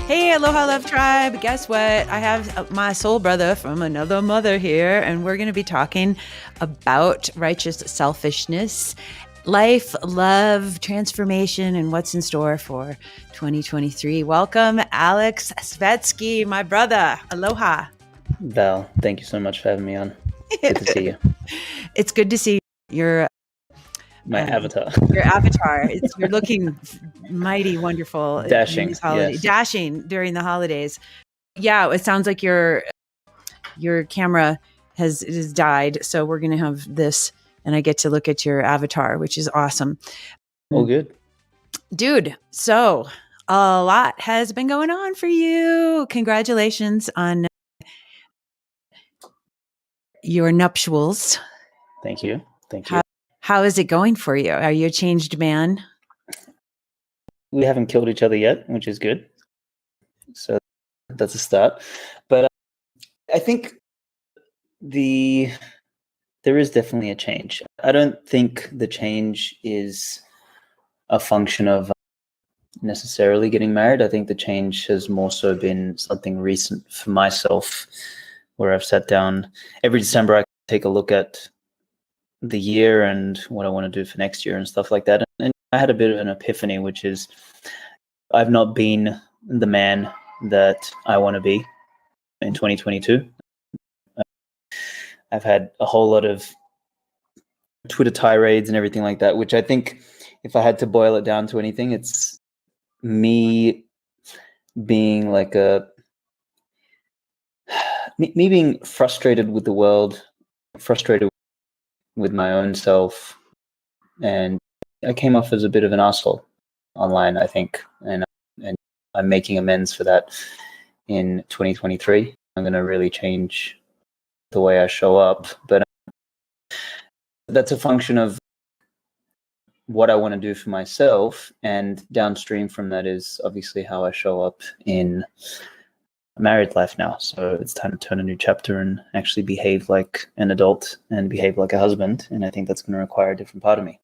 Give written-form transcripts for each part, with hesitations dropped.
Hey, Aloha Love Tribe. Guess what? I have my soul brother from another mother here, and we're going to be talking about righteous selfishness, life, love, transformation, and what's in store for 2023. Welcome, Aleks Svetski, my brother. Aloha. Val, thank you so much for having me on. Good to see you. It's good to see your avatar. Your avatar. You're looking mighty wonderful. Dashing, yes. Dashing during the holidays. Yeah, it sounds like your camera has died. So we're going to have this, and I get to look at your avatar, which is awesome. All good. Dude, so a lot has been going on for you. Congratulations on your nuptials. Thank you. Thank you. How is it going for you? Are you a changed man? We haven't killed each other yet, which is good. So that's a start. But I think there is definitely a change. I don't think the change is a function of necessarily getting married. I think the change has more so been something recent for myself, where I've sat down every December. I take a look at the year and what I want to do for next year and stuff like that. And I had a bit of an epiphany, which is I've not been the man that I want to be in 2022. I've had a whole lot of Twitter tirades and everything like that, which I think if I had to boil it down to anything, it's me being like me being frustrated with the world, frustrated with my own self, and I came off as a bit of an asshole online, I think, and I'm making amends for that in 2023. I'm going to really change the way I show up, but that's a function of what I want to do for myself, and downstream from that is obviously how I show up in married life now. So it's time to turn a new chapter and actually behave like an adult and behave like a husband, and I think that's going to require a different part of me.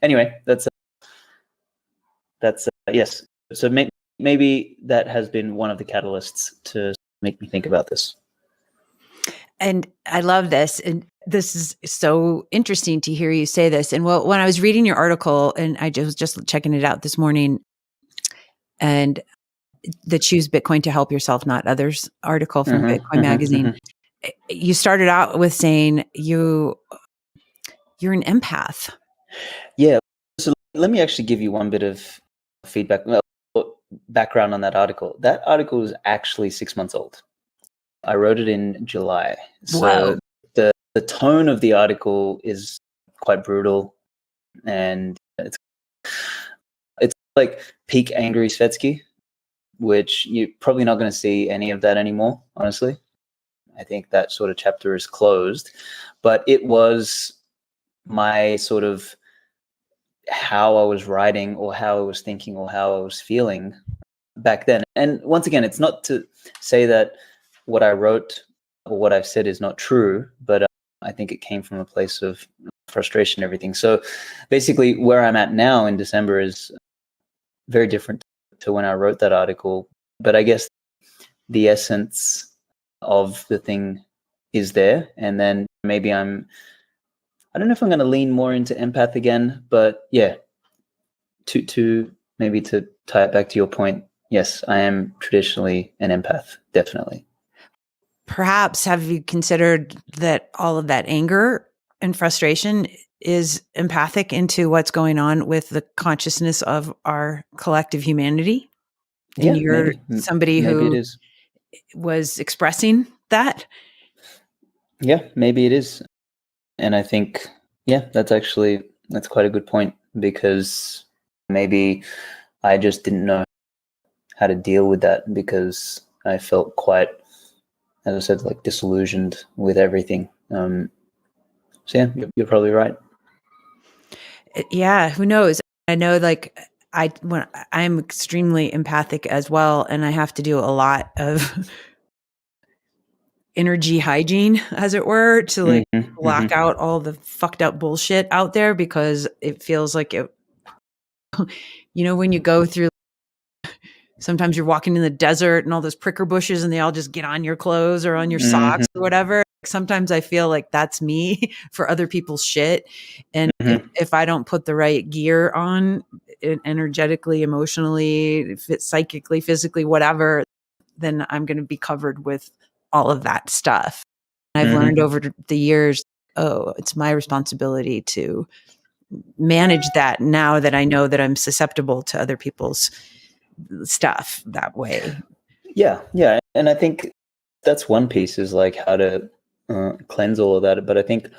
Anyway, that's yes. So maybe that has been one of the catalysts to make me think about this. And I love this. And this is so interesting to hear you say this. And well, when I was reading your article, and I was just checking it out this morning, and the Choose Bitcoin to Help Yourself, Not Others article from Bitcoin Magazine, you started out with saying you're an empath. Yeah. So let me actually give you one bit of feedback, background on that article. That article is actually 6 months old. I wrote it in July. So wow. The tone of the article is quite brutal, and it's like peak angry Svetski, which you're probably not going to see any of that anymore, honestly. I think that sort of chapter is closed, but it was my sort of how I was writing, or how I was thinking, or how I was feeling back then. And once again, it's not to say that what I wrote or what I've said is not true, but I think it came from a place of frustration and everything. So basically where I'm at now in December is very different to when I wrote that article. But I guess the essence of the thing is there. And then maybe I don't know if I'm going to lean more into empath again, but yeah, to tie it back to your point, yes, I am traditionally an empath, definitely. Perhaps have you considered that all of that anger and frustration is empathic into what's going on with the consciousness of our collective humanity? And yeah, you're somebody who it is. Was expressing that? Yeah, maybe it is. And I think, yeah, that's quite a good point, because maybe I just didn't know how to deal with that, because I felt quite, as I said, like disillusioned with everything. So yeah, you're probably right. Yeah, who knows? I know, like I'm extremely empathic as well, and I have to do a lot of energy hygiene, as it were, to like block out all the fucked up bullshit out there, because it feels like it, when you go through sometimes you're walking in the desert and all those pricker bushes and they all just get on your clothes or on your socks or whatever. Sometimes I feel like that's me for other people's shit. And if I don't put the right gear on energetically, emotionally, psychically, physically, whatever, then I'm going to be covered with all of that stuff. I've learned over the years, it's my responsibility to manage that now that I know that I'm susceptible to other people's stuff that way. Yeah. And I think that's one piece, is like how to cleanse all of that. But I think,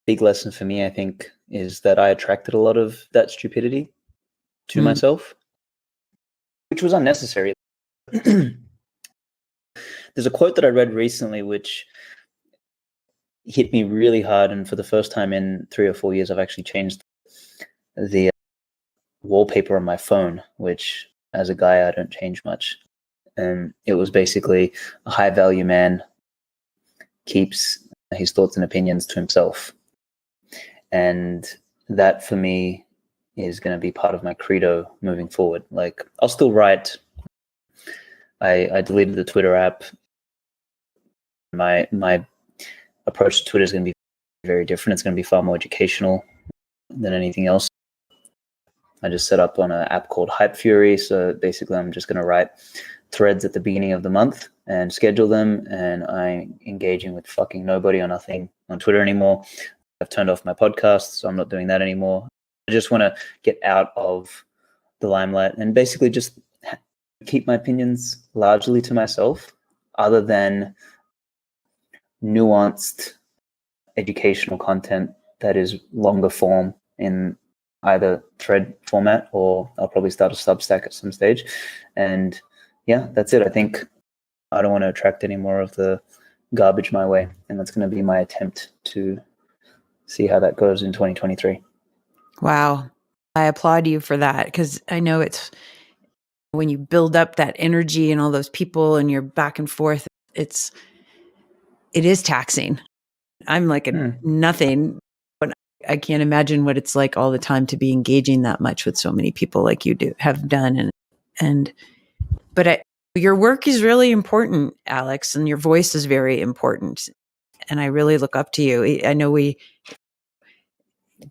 big lesson for me, I think, is that I attracted a lot of that stupidity to myself, which was unnecessary. There's a quote that I read recently which hit me really hard, and for the first time in 3 or 4 years, I've actually changed the wallpaper on my phone, which as a guy I don't change much. And it was basically, a high value man keeps his thoughts and opinions to himself. And that for me is going to be part of my credo moving forward. Like, I'll still write. I deleted the Twitter app. My approach to Twitter is going to be very different. It's going to be far more educational than anything else. I just set up on an app called Hype Fury. So basically, I'm just going to write threads at the beginning of the month and schedule them. And I'm engaging with fucking nobody or nothing on Twitter anymore. I've turned off my podcast, so I'm not doing that anymore. I just want to get out of the limelight and basically just keep my opinions largely to myself, other than nuanced educational content that is longer form in either thread format, or I'll probably start a Substack at some stage. And yeah, that's it. I think I don't want to attract any more of the garbage my way, and that's going to be my attempt to see how that goes in 2023. Wow. I applaud you for that, because I know it's when you build up that energy and all those people and you're back and forth, it is taxing. I'm like nothing, but I can't imagine what it's like all the time to be engaging that much with so many people like you have done. But your work is really important, Aleks, and your voice is very important. And I really look up to you. I know we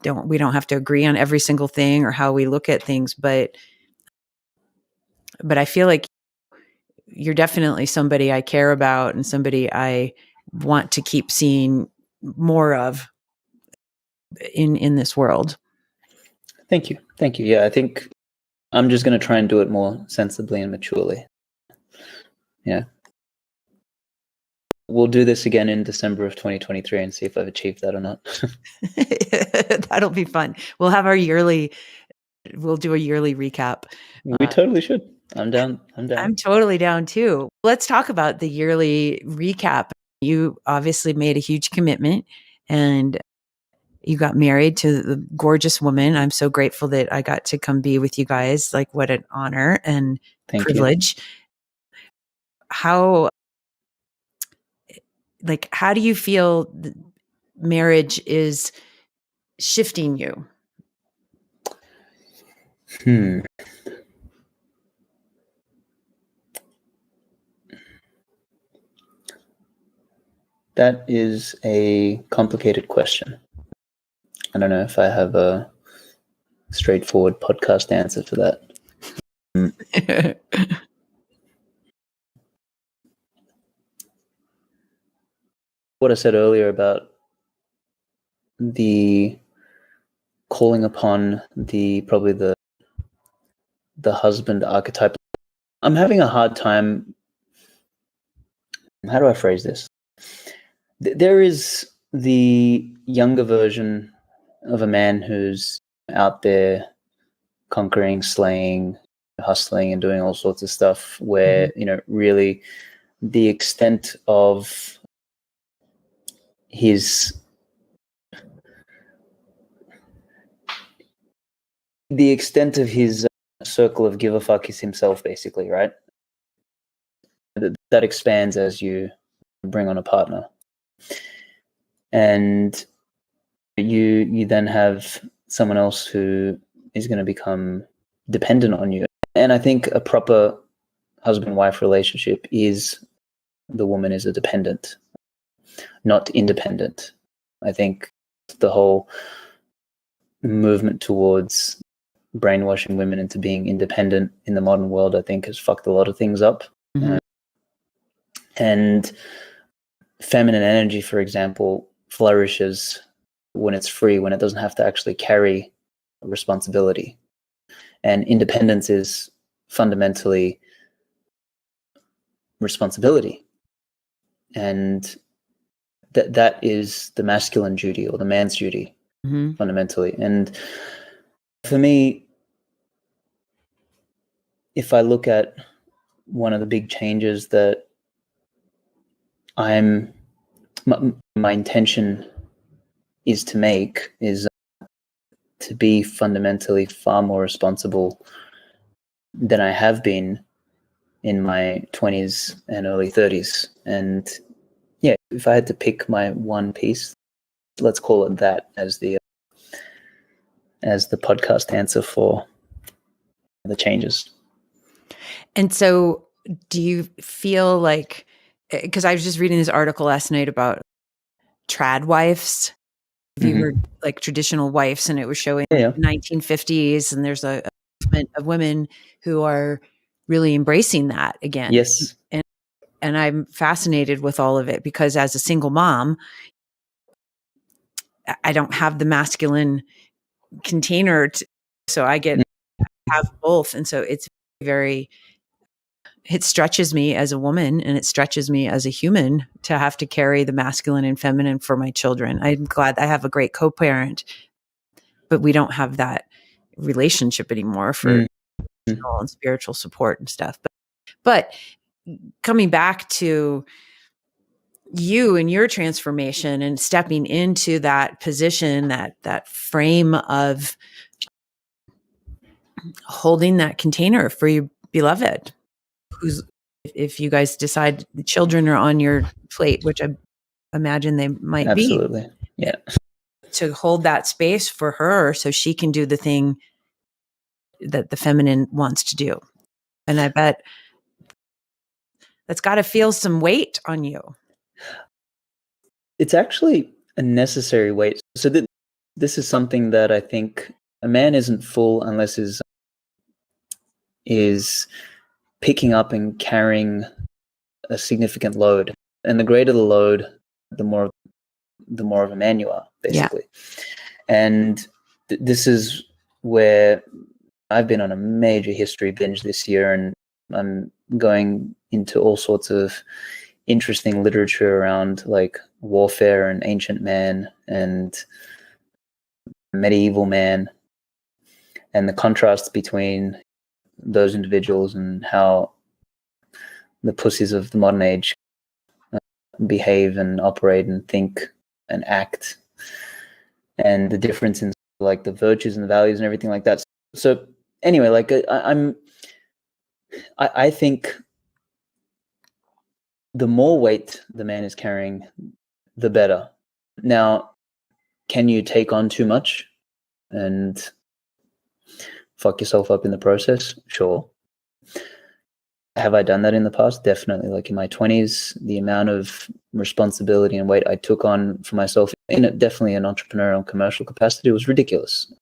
don't have to agree on every single thing or how we look at things, but I feel like you're definitely somebody I care about and somebody I want to keep seeing more of in this world. Thank you. Yeah, I think I'm just going to try and do it more sensibly and maturely. Yeah. We'll do this again in December of 2023 and see if I've achieved that or not. That'll be fun. We'll do a yearly recap. We totally should. I'm down. I'm totally down too. Let's talk about the yearly recap. You obviously made a huge commitment and you got married to the gorgeous woman. I'm so grateful that I got to come be with you guys. Like, what an honor and privilege. How do you feel marriage is shifting you? That is a complicated question. I don't know if I have a straightforward podcast answer to that. What I said earlier about the calling upon probably the husband archetype, I'm having a hard time. How do I phrase this? There is the younger version of a man who's out there conquering, slaying, hustling, and doing all sorts of stuff, where, really the extent of his circle of give a fuck is himself, basically, right? That expands as you bring on a partner. And you then have someone else who is going to become dependent on you. And I think a proper husband-wife relationship is the woman is a dependent, not independent. I think the whole movement towards brainwashing women into being independent in the modern world, I think, has fucked a lot of things up. Mm-hmm. And feminine energy, for example, flourishes when it's free, when it doesn't have to actually carry responsibility. And independence is fundamentally responsibility. And that is the masculine duty or the man's duty, Mm-hmm. fundamentally. And for me, if I look at one of the big changes that my intention is to make is to be fundamentally far more responsible than I have been in my 20s and early 30s. And yeah, if I had to pick my one piece, let's call it that as the podcast answer for the changes. And so do you feel like, because I was just reading this article last night about trad wives, you were like traditional wives, and it was showing the 1950s, and there's a movement of women who are really embracing that again. Yes. And I'm fascinated with all of it because as a single mom, I don't have the masculine container, so I have both. And so it stretches me as a woman, and it stretches me as a human to have to carry the masculine and feminine for my children. I'm glad I have a great co-parent, but we don't have that relationship anymore for emotional and spiritual support and stuff. But coming back to you and your transformation and stepping into that position, that frame of holding that container for your beloved, who's, if you guys decide the children are on your plate, which I imagine they might Absolutely. Yeah. To hold that space for her so she can do the thing that the feminine wants to do. And I bet that's got to feel some weight on you. It's actually a necessary weight. So this is something that I think a man isn't full unless is picking up and carrying a significant load. And the greater the load, the more of a man you are, basically. Yeah. And this is where I've been on a major history binge this year, and I'm going into all sorts of interesting literature around like warfare and ancient man and medieval man, and the contrasts between those individuals and how the pussies of the modern age behave and operate and think and act, and the difference in like the virtues and the values and everything like that. So anyway, like I think the more weight the man is carrying, the better. Now, can you take on too much and fuck yourself up in the process? Sure. Have I done that in the past? Definitely. Like in my 20s, the amount of responsibility and weight I took on for myself in definitely an entrepreneurial and commercial capacity was ridiculous.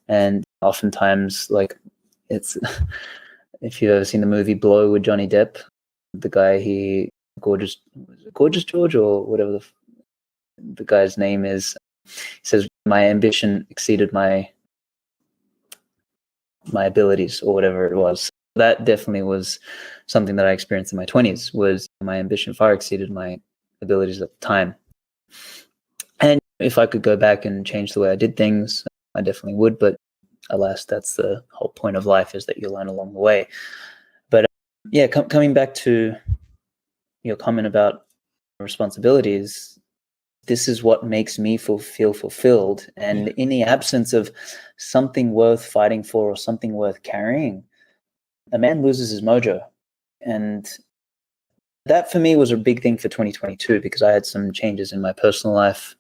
And oftentimes, like, it's if you've ever seen the movie Blow with Johnny Depp, the guy gorgeous George or whatever the guy's name is, he says my ambition exceeded my abilities or whatever it was. That definitely was something that I experienced in my 20s, was my ambition far exceeded my abilities at the time. And if I could go back and change the way I did things, I definitely would. But alas, that's the whole point of life, is that you learn along the way. But yeah, coming back to your comment about responsibilities, this is what makes me feel fulfilled. And in the absence of something worth fighting for or something worth carrying, a man loses his mojo. And that for me was a big thing for 2022, because I had some changes in my personal life.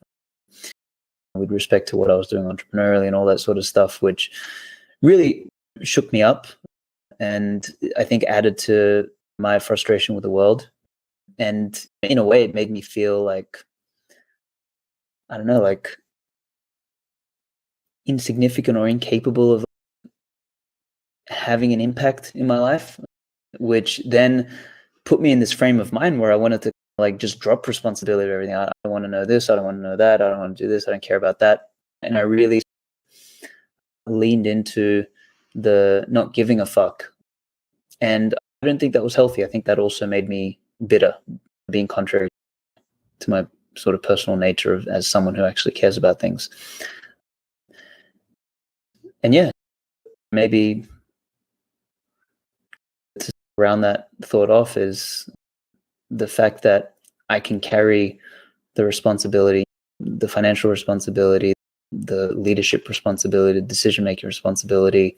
with respect to what I was doing entrepreneurially and all that sort of stuff, which really shook me up and I think added to my frustration with the world. And in a way, it made me feel like, I don't know, like insignificant or incapable of having an impact in my life, which then put me in this frame of mind where I wanted to like just drop responsibility of everything. I don't want to know this. I don't want to know that. I don't want to do this. I don't care about that. And I really leaned into the not giving a fuck. And I don't think that was healthy. I think that also made me bitter, being contrary to my sort of personal nature as someone who actually cares about things. And yeah, maybe to round that thought off is the fact that I can carry the responsibility, the financial responsibility, the leadership responsibility, the decision-making responsibility,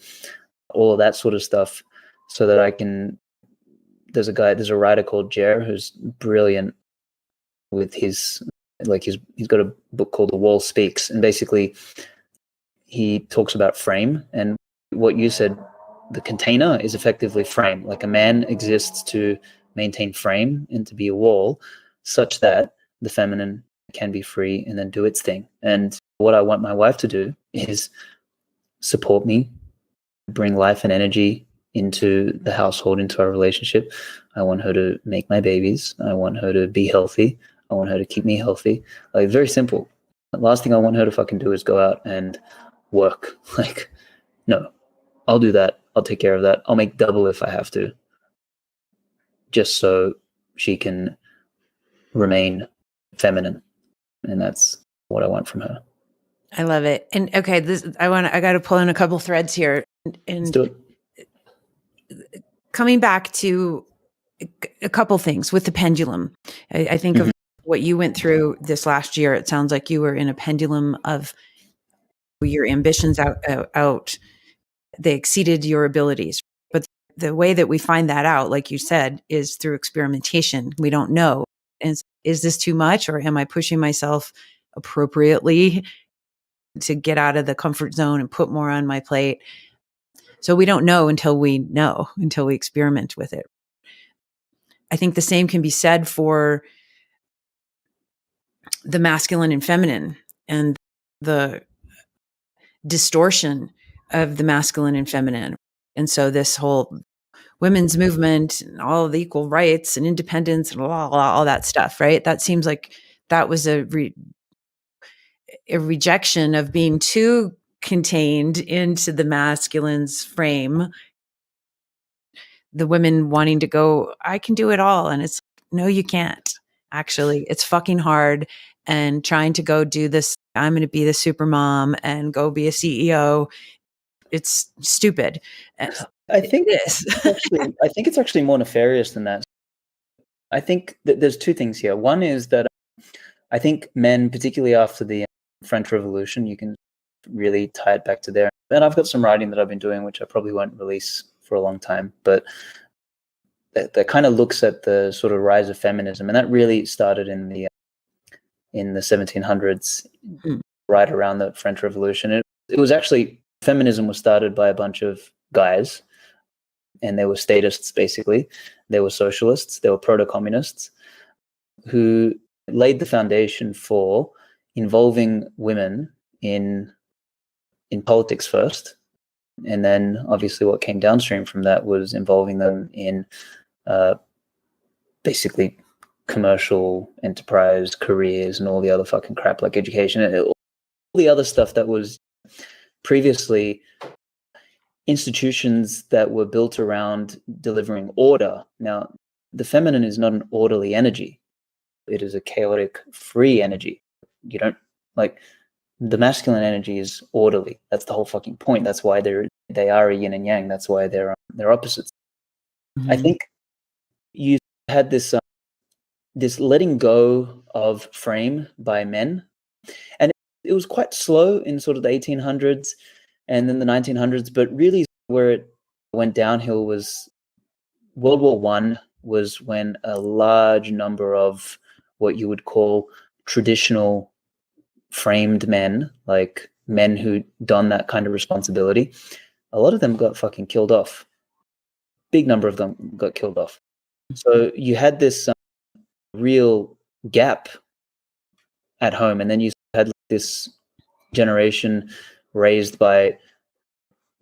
all of that sort of stuff, so that I can, there's a writer called Jer who's brilliant with he's got a book called The Wall Speaks, and basically he talks about frame, and what you said, the container is effectively frame. Like a man exists to maintain frame and to be a wall such that the feminine can be free and then do its thing. And what I want my wife to do is support me, bring life and energy into the household, into our relationship. I want her to make my babies. I want her to be healthy. I want her to keep me healthy. Like, very simple. The last thing I want her to fucking do is go out and work. Like, no, I'll do that. I'll take care of that. I'll make double if I have to, just so she can remain feminine. And that's what I want from her. I love it. And okay, I got to pull in a couple threads here. And Let's do it. Coming back to a couple things with the pendulum, I think of what you went through this last year. It sounds like you were in a pendulum of your ambitions out. They exceeded your abilities. But the way that we find that out, like you said, is through experimentation. We don't know. And is this too much, or am I pushing myself appropriately to get out of the comfort zone and put more on my plate? So we don't know until we experiment with it. I think the same can be said for the masculine and feminine, and the distortion of the masculine and feminine. And so this whole women's movement and all of the equal rights and independence and blah, blah, all that stuff, right? That seems like that was a rejection of being too contained into the masculine's frame. The women wanting to go, I can do it all. And it's, no, you can't. Actually, it's fucking hard. And trying to go do this, I'm going to be the super mom and go be a CEO. It's stupid. I think it's actually more nefarious than that. I think that there's two things here. One is that I think men, particularly after the French Revolution, you can really tie it back to there. And I've got some writing that I've been doing, which I probably won't release for a long time, but that kind of looks at the sort of rise of feminism, and that really started in the 1700s, right around the French Revolution. It was actually, feminism was started by a bunch of guys, and they were statists, basically. They were socialists, they were proto-communists, who laid the foundation for involving women in politics first. And then obviously what came downstream from that was involving them in basically commercial enterprise, careers, and all the other fucking crap like education, and all the other stuff that was previously institutions that were built around delivering order. Now, the feminine is not an orderly energy. It is a chaotic, free energy. You don't, like, the masculine energy is orderly. That's the whole fucking point. That's why they are a yin and yang. That's why they're opposites. I think you had this letting go of frame by men, and it was quite slow in sort of the 1800s and then the 1900s, but really where it went downhill was World War I, was when a large number of what you would call traditional framed men, like men who done that kind of responsibility, a lot of them got fucking killed off. Big number of them got killed off. So you had this real gap at home, and then you had this generation raised by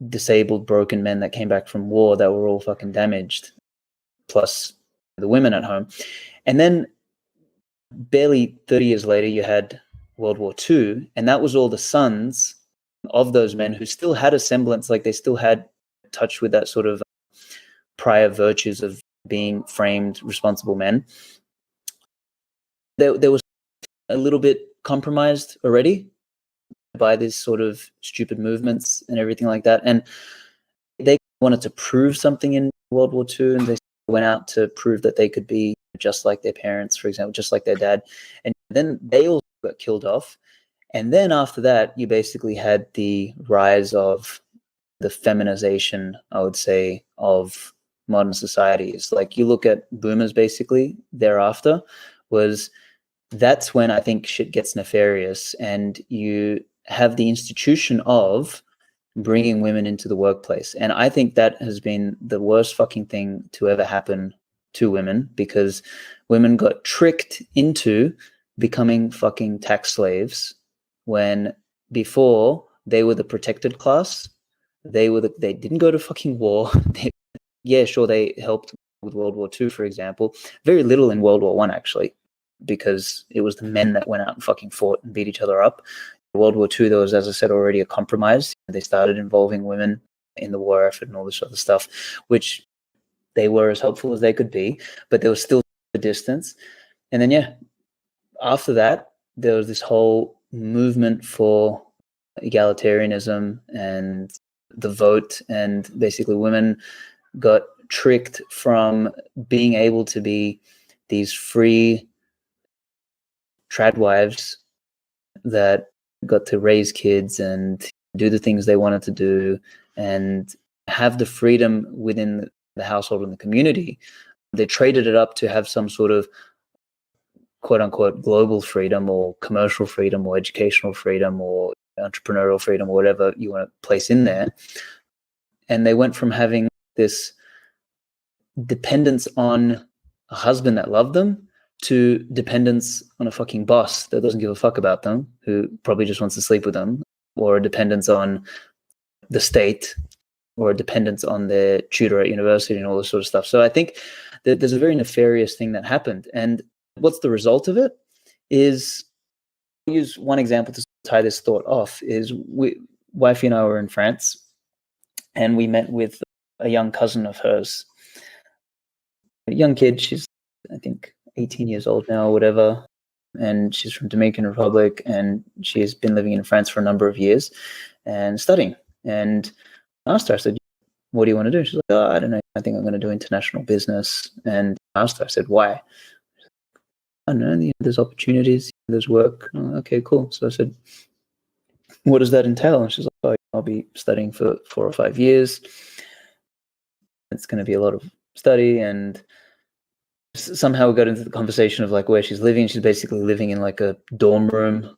disabled, broken men that came back from war that were all fucking damaged, plus the women at home. And then barely 30 years later, you had World War II, and that was all the sons of those men who still had a semblance, like they still had touch with that sort of prior virtues of being framed, responsible men. There was a little bit compromised already by these sort of stupid movements and everything like that. And they wanted to prove something in World War II, and they went out to prove that they could be just like their parents, for example, just like their dad. And then they all got killed off. And then after that, you basically had the rise of the feminization, I would say, of modern societies. Like you look at boomers, basically, thereafter, that's when I think shit gets nefarious, and you have the institution of bringing women into the workplace. And I think that has been the worst fucking thing to ever happen to women, because women got tricked into becoming fucking tax slaves when before they were the protected class. They didn't go to fucking war. They helped with World War II, for example. Very little in World War I, actually, because it was the men that went out and fucking fought and beat each other up. World War II, there was, as I said, already a compromise. They started involving women in the war effort and all this other stuff, which they were as helpful as they could be, but there was still a distance. And then, after that, there was this whole movement for egalitarianism and the vote, and basically women got tricked from being able to be these free trad wives that got to raise kids and do the things they wanted to do and have the freedom within the household and the community. They traded it up to have some sort of quote unquote global freedom or commercial freedom or educational freedom or entrepreneurial freedom or whatever you want to place in there. And they went from having this dependence on a husband that loved them to dependence on a fucking boss that doesn't give a fuck about them, who probably just wants to sleep with them, or a dependence on the state, or a dependence on their tutor at university and all this sort of stuff. So I think that there's a very nefarious thing that happened. And what's the result of it is, I'll use one example to tie this thought off, is wifey and I were in France, and we met with a young cousin of hers, a young kid. She's, I think, 18 years old now or whatever, and she's from Dominican Republic, and she's been living in France for a number of years and studying. And I asked her, I said, what do you want to do? She's like, oh, I don't know, I think I'm going to do international business. And I asked her, I said, why? I don't know, there's opportunities, there's work. Oh, okay, cool. So I said, what does that entail? And she's like, oh, I'll be studying for 4 or 5 years. It's going to be a lot of study. And somehow we got into the conversation of like where she's living. She's basically living in like a dorm room,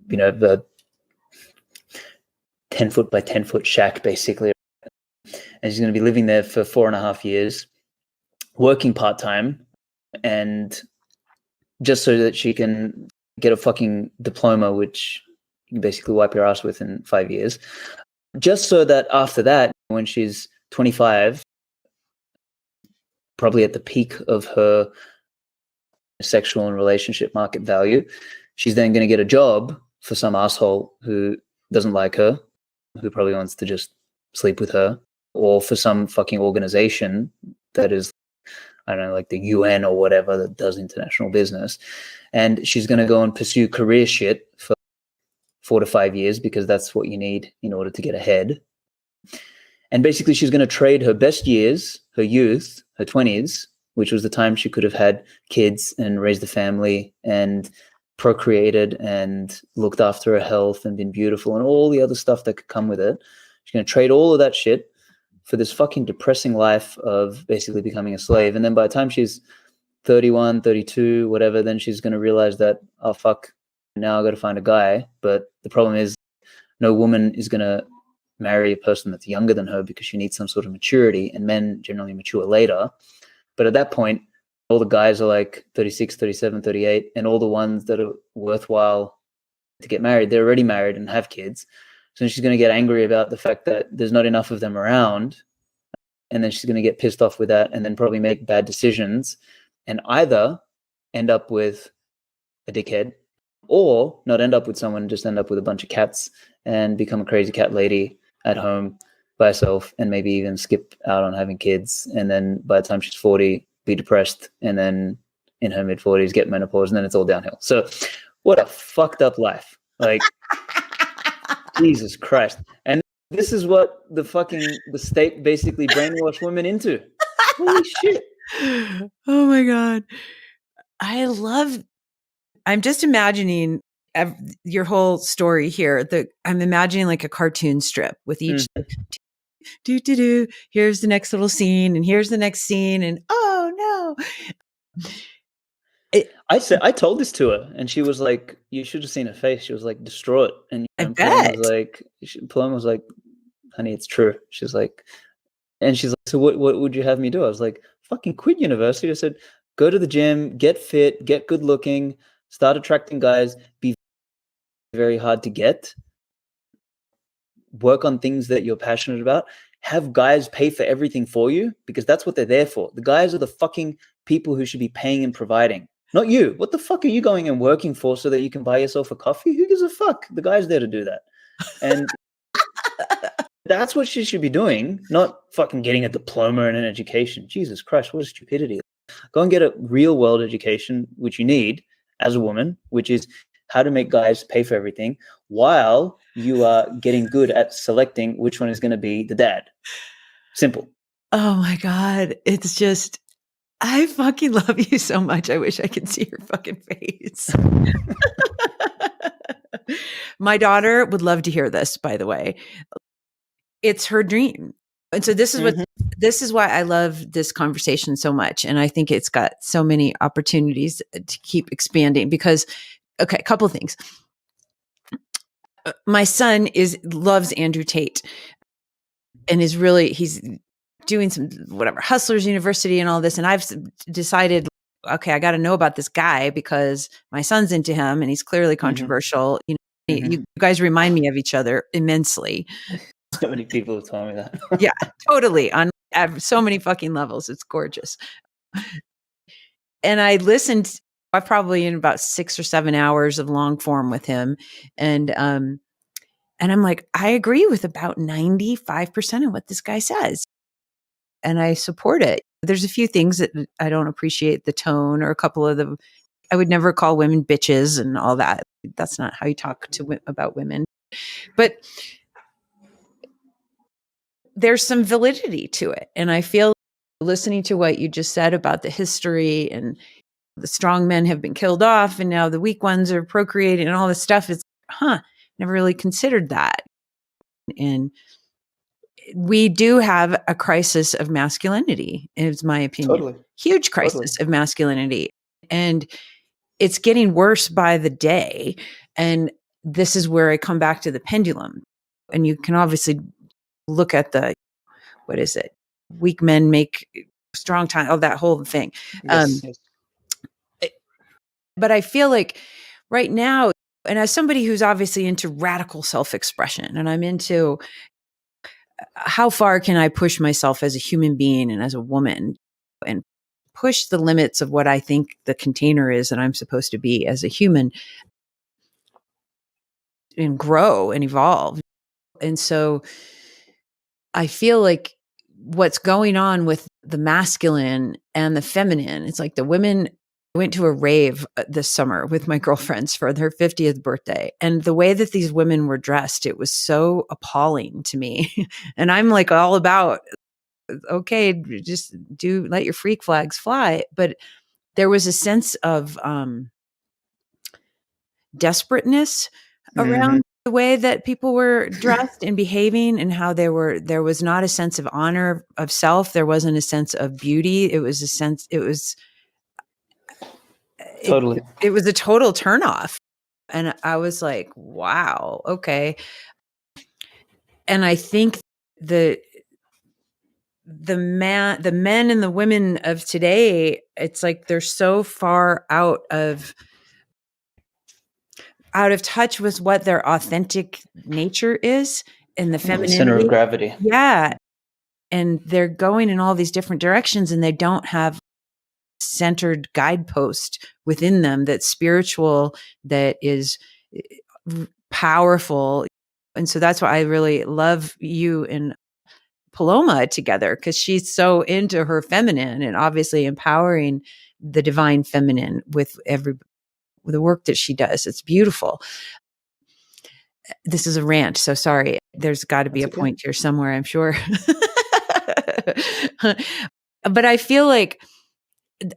the 10-foot by 10-foot shack, basically. And she's going to be living there for 4.5 years, working part-time, and just so that she can get a fucking diploma, which you can basically wipe your ass with in 5 years. Just so that after that, when she's 25, probably at the peak of her sexual and relationship market value, she's then going to get a job for some asshole who doesn't like her, who probably wants to just sleep with her, or for some fucking organization that is, I don't know, like the UN or whatever that does international business. And she's going to go and pursue career shit for 4 to 5 years, because that's what you need in order to get ahead. And basically she's going to trade her best years, her youth, her 20s, which was the time she could have had kids and raised a family and procreated and looked after her health and been beautiful and all the other stuff that could come with it. She's going to trade all of that shit for this fucking depressing life of basically becoming a slave. And then by the time she's 31, 32, whatever, then she's going to realize that, oh, fuck, now I got to find a guy. But the problem is, no woman is going to marry a person that's younger than her because she needs some sort of maturity, and men generally mature later. But at that point, all the guys are like 36, 37, 38, and all the ones that are worthwhile to get married, they're already married and have kids. So she's going to get angry about the fact that there's not enough of them around. And then she's going to get pissed off with that and then probably make bad decisions and either end up with a dickhead or not end up with someone, just end up with a bunch of cats and become a crazy cat lady at home by herself and maybe even skip out on having kids. And then by the time she's 40, be depressed, and then in her mid-40s get menopause, and then it's all downhill. So what a fucked up life. Like, Jesus Christ. And this is what the state basically brainwashed women into. Holy shit. Oh my God. I'm just imagining your whole story here. I'm imagining like a cartoon strip with each here's the next little scene and here's the next scene and oh no. I told this to her and she was like, you should have seen her face. She was like distraught. And Paloma was like, honey, it's true. She's like, so what would you have me do? I was like, fucking quit university. I said, go to the gym, get fit, get good looking, start attracting guys, be very hard to get, work on things that you're passionate about, have guys pay for everything for you because that's what they're there for. The guys are the fucking people who should be paying and providing, not you. What the fuck are you going and working for so that you can buy yourself a coffee? Who gives a fuck? The guy's there to do that. And that's what she should be doing, not fucking getting a diploma and an education. Jesus Christ, what a stupidity. Go and get a real world education, which you need as a woman, which is how to make guys pay for everything while you are getting good at selecting which one is going to be the dad. Simple. Oh my God. It's just, I fucking love you so much. I wish I could see your fucking face. My daughter would love to hear this, by the way. It's her dream. And so this is why I love this conversation so much. And I think it's got so many opportunities to keep expanding because, okay, a couple of things. My son loves Andrew Tate and he's doing some Hustlers University and all this. And I've decided, okay, I got to know about this guy because my son's into him and he's clearly controversial. You know, you guys remind me of each other immensely. So many people have told me that. Yeah, totally. On so many fucking levels. It's gorgeous. And I listened, I probably in about 6 or 7 hours of long form with him. And I'm like, I agree with about 95% of what this guy says. And I support it. There's a few things that I don't appreciate the tone or a couple of them. I would never call women bitches and all that. That's not how you talk about women. But there's some validity to it. And I feel listening to what you just said about the history and the strong men have been killed off and now the weak ones are procreating and all this stuff is, never really considered that. And we do have a crisis of masculinity, is my opinion. Totally. Huge crisis of masculinity. And it's getting worse by the day. And this is where I come back to the pendulum. And you can obviously look at weak men make strong time, that whole thing. Yes. But I feel like right now, and as somebody who's obviously into radical self-expression, and I'm into how far can I push myself as a human being and as a woman and push the limits of what I think the container is that I'm supposed to be as a human and grow and evolve. And so I feel like what's going on with the masculine and the feminine, it's like the women. I went to a rave this summer with my girlfriends for their 50th birthday. And the way that these women were dressed, it was so appalling to me. And I'm like all about, okay, just let your freak flags fly. But there was a sense of desperateness around the way that people were dressed and behaving and how there was not a sense of honor of self. There wasn't a sense of beauty. It was totally. It was a total turnoff. And I was like, wow, okay. And I think the men and the women of today, it's like they're so far out of touch with what their authentic nature is and the The center of femininity. gravity. Yeah. And they're going in all these different directions, and they don't have centered guidepost within them that's spiritual, that is powerful. And so that's why I really love you and Paloma together, because she's so into her feminine and obviously empowering the divine feminine with the work that she does. It's beautiful. This is a rant, so sorry. There's got to be That's a okay. point here somewhere, I'm sure. But I feel like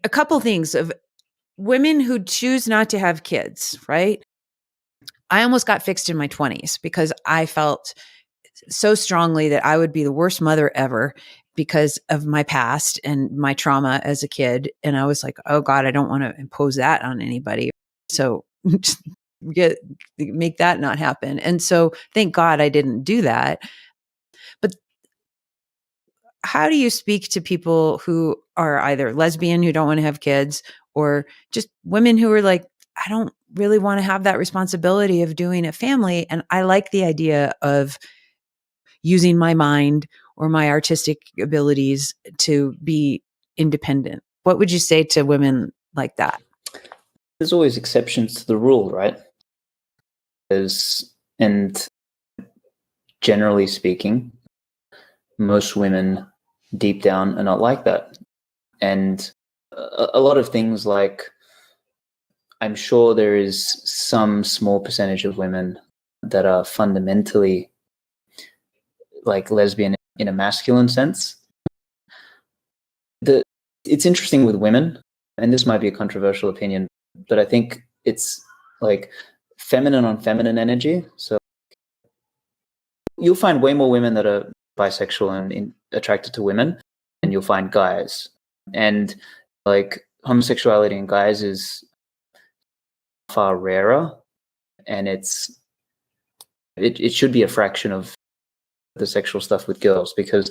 a couple things of women who choose not to have kids, right? I almost got fixed in my 20s because I felt so strongly that I would be the worst mother ever because of my past and my trauma as a kid. And I was like, oh God, I don't want to impose that on anybody. So just make that not happen. And so thank God I didn't do that. But how do you speak to people who are either lesbian, who don't want to have kids, or just women who are like, I don't really want to have that responsibility of doing a family. And I like the idea of using my mind or my artistic abilities to be independent. What would you say to women like that? There's always exceptions to the rule, right? And generally speaking, most women deep down are not like that. And a lot of things, like, I'm sure there is some small percentage of women that are fundamentally like lesbian in a masculine sense. It's interesting with women, and this might be a controversial opinion, but I think it's like feminine on feminine energy. So you'll find way more women that are bisexual and attracted to women, and you'll find guys. And like homosexuality in guys is far rarer, and it should be a fraction of the sexual stuff with girls, because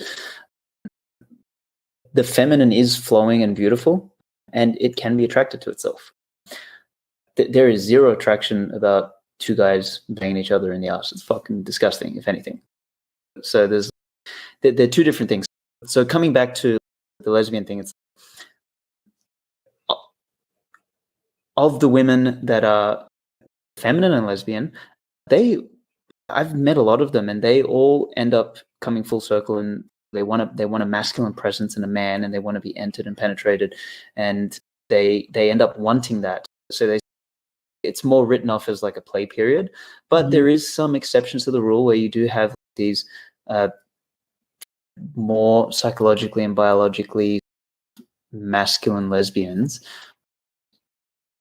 the feminine is flowing and beautiful, and it can be attracted to itself. There is zero attraction about two guys banging each other in the ass. It's fucking disgusting, if anything. So they're two different things. So coming back to the lesbian thing, it's of the women that are feminine and lesbian, I've met a lot of them, and they all end up coming full circle, and they want a masculine presence in a man, and they want to be entered and penetrated, and they end up wanting that. So it's more written off as like a play period, but there is some exceptions to the rule where you do have these more psychologically and biologically masculine lesbians.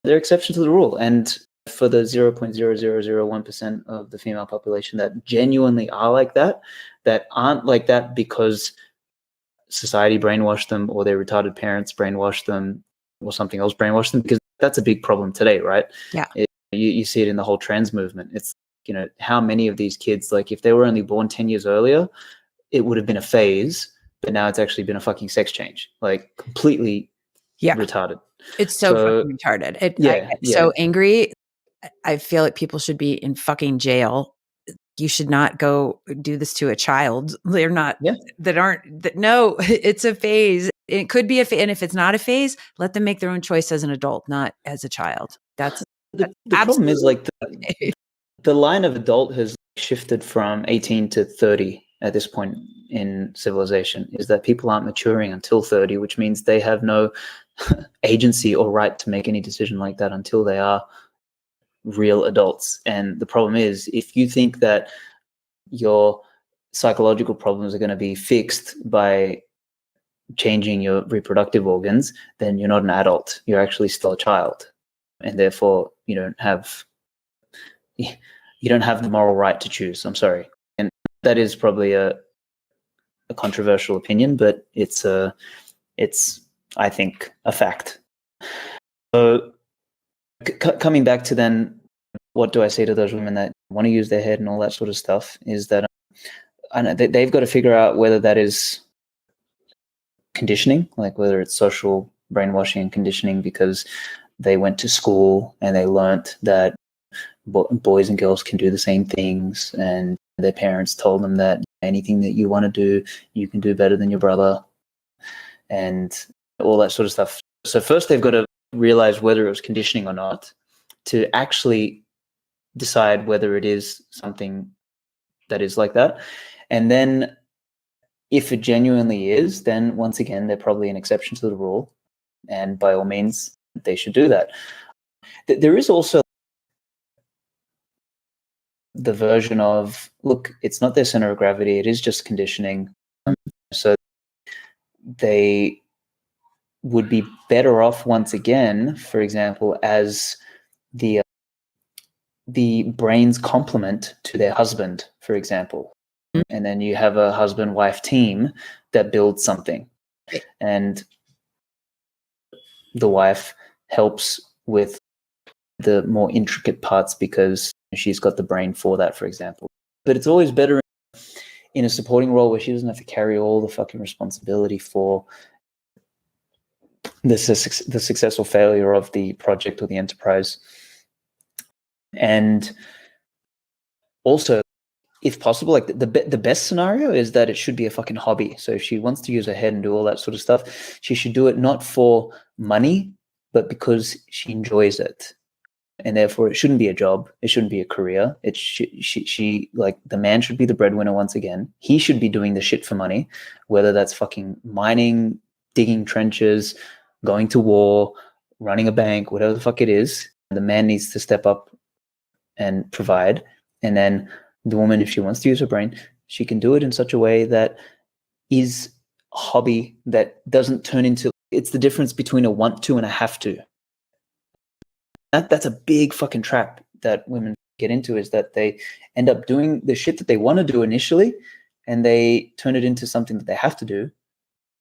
They're exceptions to the rule, and for the 0.0001% of the female population that genuinely are like that aren't like that because society brainwashed them, or their retarded parents brainwashed them, or something else brainwashed them, because that's a big problem today, right? Yeah. You see it in the whole trans movement. It's, how many of these kids, like, if they were only born 10 years earlier, it would have been a phase, but now it's actually been a fucking sex change, like completely retarded. It's so fucking retarded. I get so angry. I feel like people should be in fucking jail. You should not go do this to a child. They're not, no, it's a phase. It could be and if it's not a phase, let them make their own choice as an adult, not as a child. That's the problem is, like, the line of adult has shifted from 18 to 30 at this point in civilization, is that people aren't maturing until 30, which means they have no agency or right to make any decision like that until they are real adults. And the problem is, if you think that your psychological problems are going to be fixed by changing your reproductive organs, then you're not an adult. You're actually still a child, and therefore you don't have the moral right to choose. I'm sorry. And that is probably a controversial opinion, but it's I think a fact. So coming back to then what do I say to those women that want to use their head and all that sort of stuff is that I know they've got to figure out whether that is conditioning, like whether it's social brainwashing and conditioning because they went to school and they learnt that boys and girls can do the same things, and their parents told them that anything that you want to do, you can do better than your brother, and all that sort of stuff. So first they've got to realize whether it was conditioning or not to actually decide whether it is something that is like that. And then if it genuinely is, then once again, they're probably an exception to the rule. And by all means, they should do that. There is also the version of, look, it's not their center of gravity. It is just conditioning. So they would be better off once again, for example, as the brain's complement to their husband, for example. And then you have a husband-wife team that builds something. And the wife helps with the more intricate parts because she's got the brain for that, for example. But it's always better in a supporting role where she doesn't have to carry all the fucking responsibility for the success or failure of the project or the enterprise. And also, if possible, like the best scenario is that it should be a fucking hobby. So if she wants to use her head and do all that sort of stuff, she should do it not for money, but because she enjoys it. And therefore it shouldn't be a job. It shouldn't be a career. She like the man should be the breadwinner once again. He should be doing the shit for money, whether that's fucking mining, digging trenches, going to war, running a bank, whatever the fuck it is. The man needs to step up and provide. And then the woman, if she wants to use her brain, she can do it in such a way that is a hobby that doesn't turn into, it's the difference between a want to and a have to. That's a big fucking trap that women get into, is that they end up doing the shit that they want to do initially and they turn it into something that they have to do.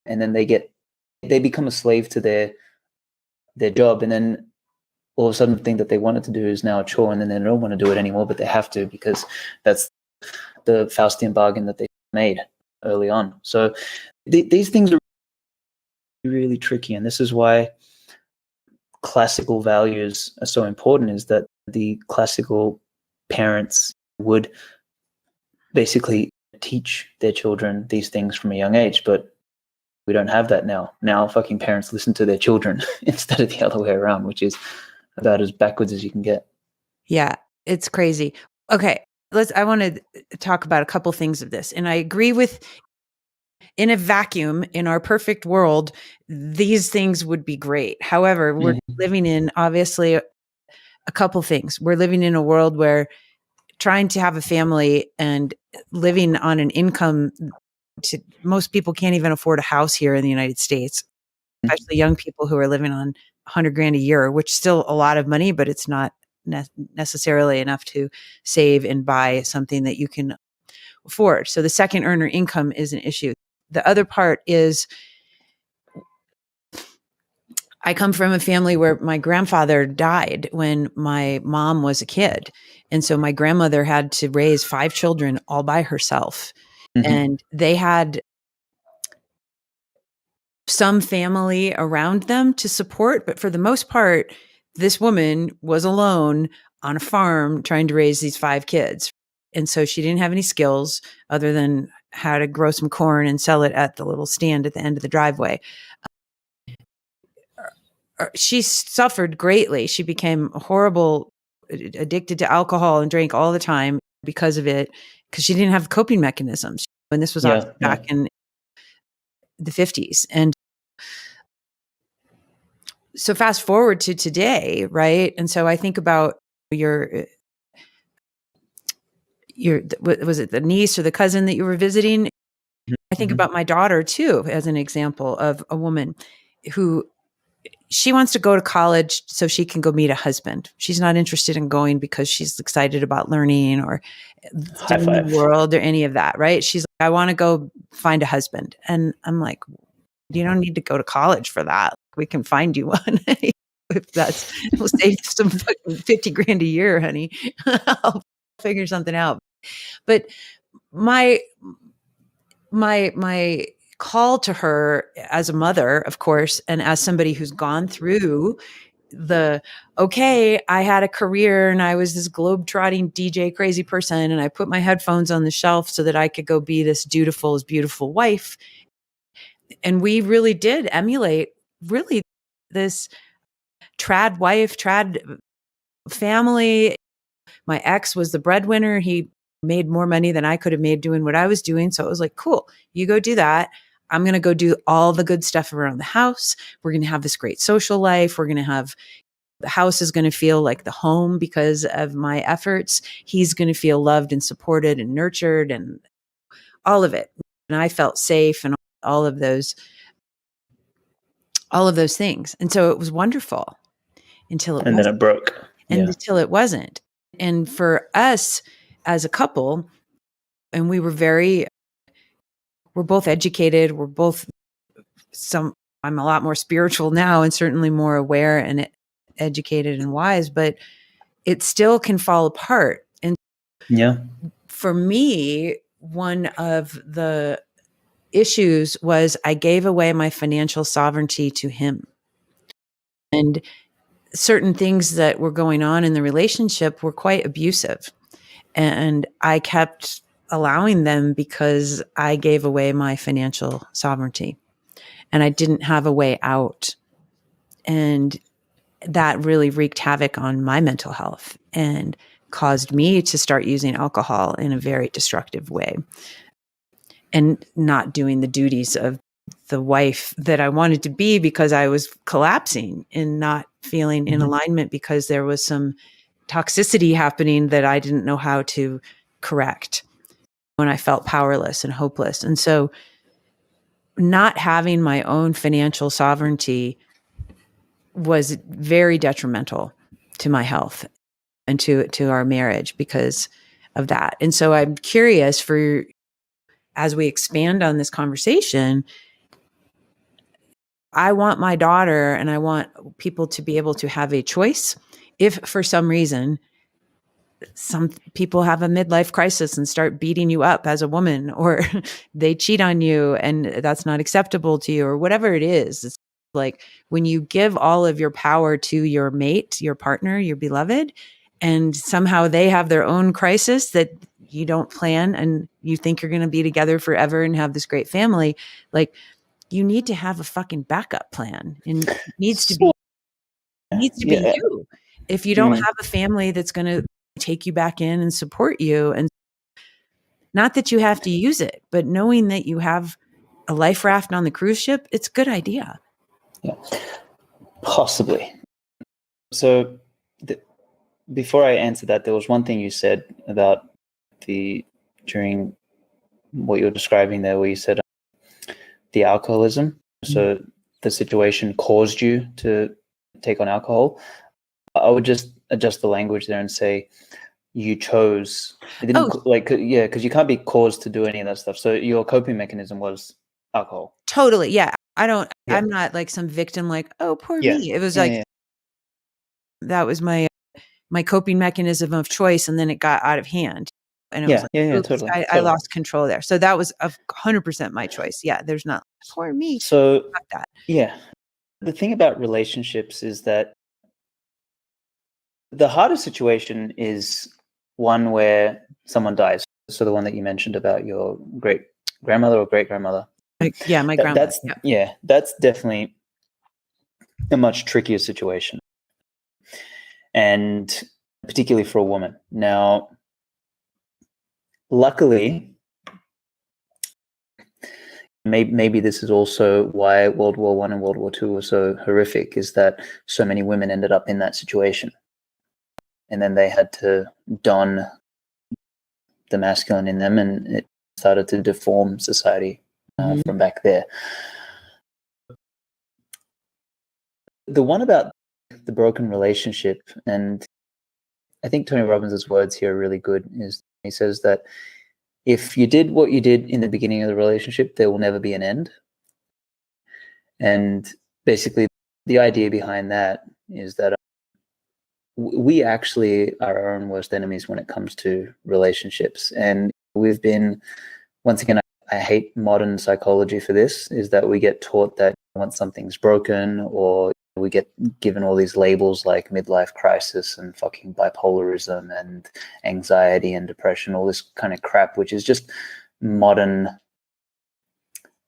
And then they become a slave to their job. And then all of a sudden the thing that they wanted to do is now a chore, and then they don't want to do it anymore, but they have to because that's the Faustian bargain that they made early on. So these things are really tricky, and this is why classical values are so important, is that the classical parents would basically teach their children these things from a young age, but we don't have that now. Now fucking parents listen to their children instead of the other way around, which is about as backwards as you can get. Yeah, it's crazy. Okay, I want to talk about a couple things of this. And I agree with, in a vacuum, in our perfect world, these things would be great. However, we're living in, obviously, a couple things. We're living in a world where trying to have a family and living on an income, most people can't even afford a house here in the United States, especially young people who are living on $100,000 a year, which is still a lot of money, but it's not necessarily enough to save and buy something that you can afford. So the second earner income is an issue. The other part is, I come from a family where my grandfather died when my mom was a kid. And so my grandmother had to raise 5 children all by herself. And they had some family around them to support, but for the most part, this woman was alone on a farm trying to raise these 5 kids. And so she didn't have any skills other than how to grow some corn and sell it at the little stand at the end of the driveway. She suffered greatly. She became addicted to alcohol and drank all the time because of it, because she didn't have coping mechanisms. And this was back in the 50s. And so fast forward to today, right? And so I think about your was it the niece or the cousin that you were visiting? I think about my daughter too, as an example of a woman who, she wants to go to college so she can go meet a husband. She's not interested in going because she's excited about learning or seeing the world or any of that, right? She's like, I want to go find a husband. And I'm like, you don't need to go to college for that. We can find you one. if that's, we'll save some fucking 50 grand a year, honey. I'll figure something out. But my call to her as a mother, of course, and as somebody who's gone through okay, I had a career and I was this globe-trotting DJ crazy person, and I put my headphones on the shelf so that I could go be this beautiful wife. And we really did emulate really this trad wife, trad family. My ex was the breadwinner. He made more money than I could have made doing what I was doing. So it was like, cool, you go do that. I'm going to go do all the good stuff around the house. We're going to have this great social life. We're going to have, the house is going to feel like the home because of my efforts. He's going to feel loved and supported and nurtured and all of it. And I felt safe and all of those things. And so it was wonderful until it and wasn't. then it broke. And until it wasn't. And for us as a couple, and we're both educated. I'm a lot more spiritual now and certainly more aware and educated and wise, but it still can fall apart. And for me, one of the issues was I gave away my financial sovereignty to him. And certain things that were going on in the relationship were quite abusive. And I kept allowing them because I gave away my financial sovereignty and I didn't have a way out. And that really wreaked havoc on my mental health and caused me to start using alcohol in a very destructive way and not doing the duties of the wife that I wanted to be because I was collapsing and not feeling in alignment because there was some toxicity happening that I didn't know how to correct when I felt powerless and hopeless. And so not having my own financial sovereignty was very detrimental to my health and to our marriage because of that. And so I'm curious as we expand on this conversation, I want my daughter and I want people to be able to have a choice. If for some reason, some people have a midlife crisis and start beating you up as a woman, or they cheat on you and that's not acceptable to you, or whatever it is. It's like when you give all of your power to your mate, your partner, your beloved, and somehow they have their own crisis that you don't plan and you think you're going to be together forever and have this great family, like you need to have a fucking backup plan, and it needs to be you. If you don't have a family that's going to take you back in and support you, and not that you have to use it, but knowing that you have a life raft on the cruise ship, it's a good idea. Yeah, possibly. So before I answer that, there was one thing you said about during what you're describing there, where you said the alcoholism. So the situation caused you to take on alcohol. I would just adjust the language there and say you chose. It didn't because you can't be caused to do any of that stuff. So your coping mechanism was alcohol. Totally. Yeah. I'm not like some victim, like, oh, poor me. It was that was my coping mechanism of choice. And then it got out of hand. And it was like, totally. I lost control there. So that was 100% my choice. Yeah. There's not poor me. So that. Yeah. The thing about relationships is that the hardest situation is one where someone dies. So the one that you mentioned about your great grandmother or great grandmother. My grandmother. That's definitely a much trickier situation. And particularly for a woman. Now, luckily, maybe this is also why World War I and World War II were so horrific, is that so many women ended up in that situation. And then they had to don the masculine in them, and it started to deform society from back there. The one about the broken relationship, and I think Tony Robbins' words here are really good, is he says that if you did what you did in the beginning of the relationship, there will never be an end. And basically the idea behind that is that we actually are our own worst enemies when it comes to relationships. And we've been, once again, I hate modern psychology for this, is that we get taught that once something's broken, or we get given all these labels like midlife crisis and fucking bipolarism and anxiety and depression, all this kind of crap, which is just modern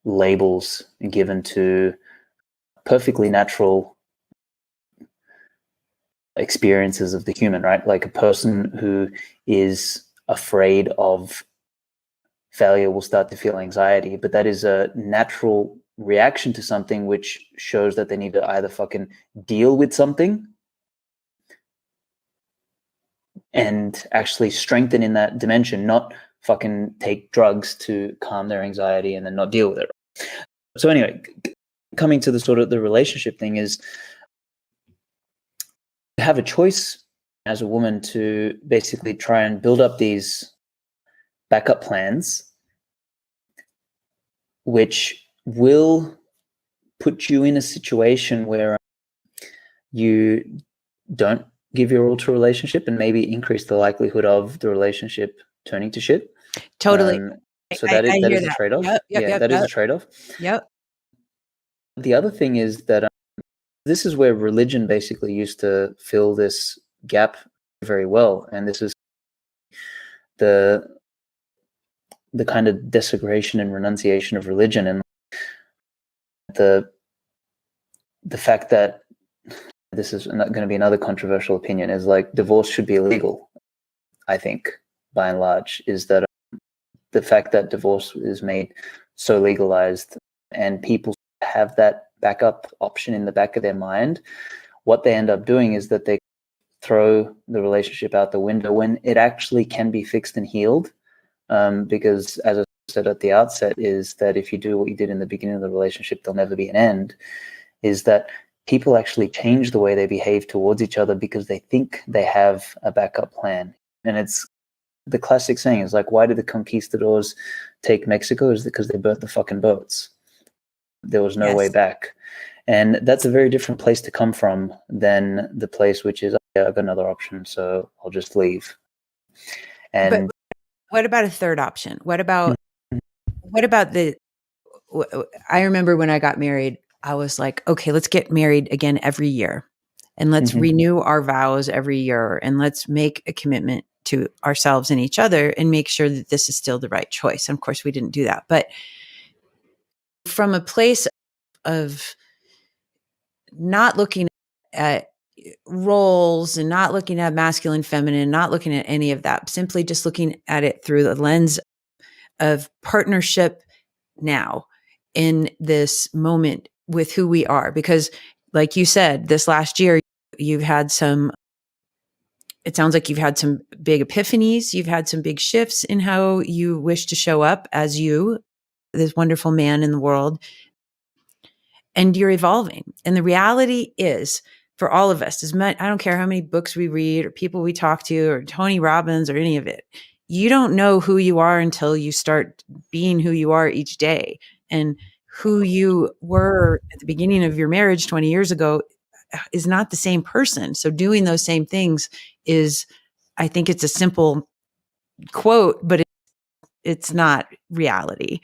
labels given to perfectly natural experiences of the human, right? Like a person who is afraid of failure will start to feel anxiety, but that is a natural reaction to something, which shows that they need to either fucking deal with something and actually strengthen in that dimension, not fucking take drugs to calm their anxiety and then not deal with it. So anyway, coming to the sort of the relationship thing is, you have a choice as a woman to basically try and build up these backup plans, which will put you in a situation where you don't give your all to a relationship and maybe increase the likelihood of the relationship turning to shit. Totally. So that is a trade-off. Yep, that is a trade-off. Yep. The other thing is that this is where religion basically used to fill this gap very well, and this is the kind of desecration and renunciation of religion, and the fact that this is not going to be another controversial opinion, is like divorce should be illegal. I think by and large is that the fact that divorce is made so legalized and people have that backup option in the back of their mind, what they end up doing is that they throw the relationship out the window when it actually can be fixed and healed. Because as I said at the outset, is that if you do what you did in the beginning of the relationship, there'll never be an end, is that people actually change the way they behave towards each other because they think they have a backup plan. And it's the classic saying is like, why did the conquistadors take Mexico? Is because they burnt the fucking boats. There was no way back. And that's a very different place to come from than the place which is, I've got another option, so I'll just leave. And but what about a third option? What about I remember when I got married, I was like, okay, let's get married again every year and let's renew our vows every year and let's make a commitment to ourselves and each other and make sure that this is still the right choice. And of course we didn't do that, but from a place of not looking at roles and not looking at masculine, feminine, not looking at any of that, simply just looking at it through the lens of partnership now in this moment with who we are. Because like you said, this last year, you've had some, it sounds like you've had some big epiphanies. You've had some big shifts in how you wish to show up as you, this wonderful man in the world. And you're evolving. And the reality is, for all of us, I don't care how many books we read or people we talk to or Tony Robbins or any of it, you don't know who you are until you start being who you are each day. And who you were at the beginning of your marriage 20 years ago is not the same person. So doing those same things is, I think it's a simple quote, but it's not reality.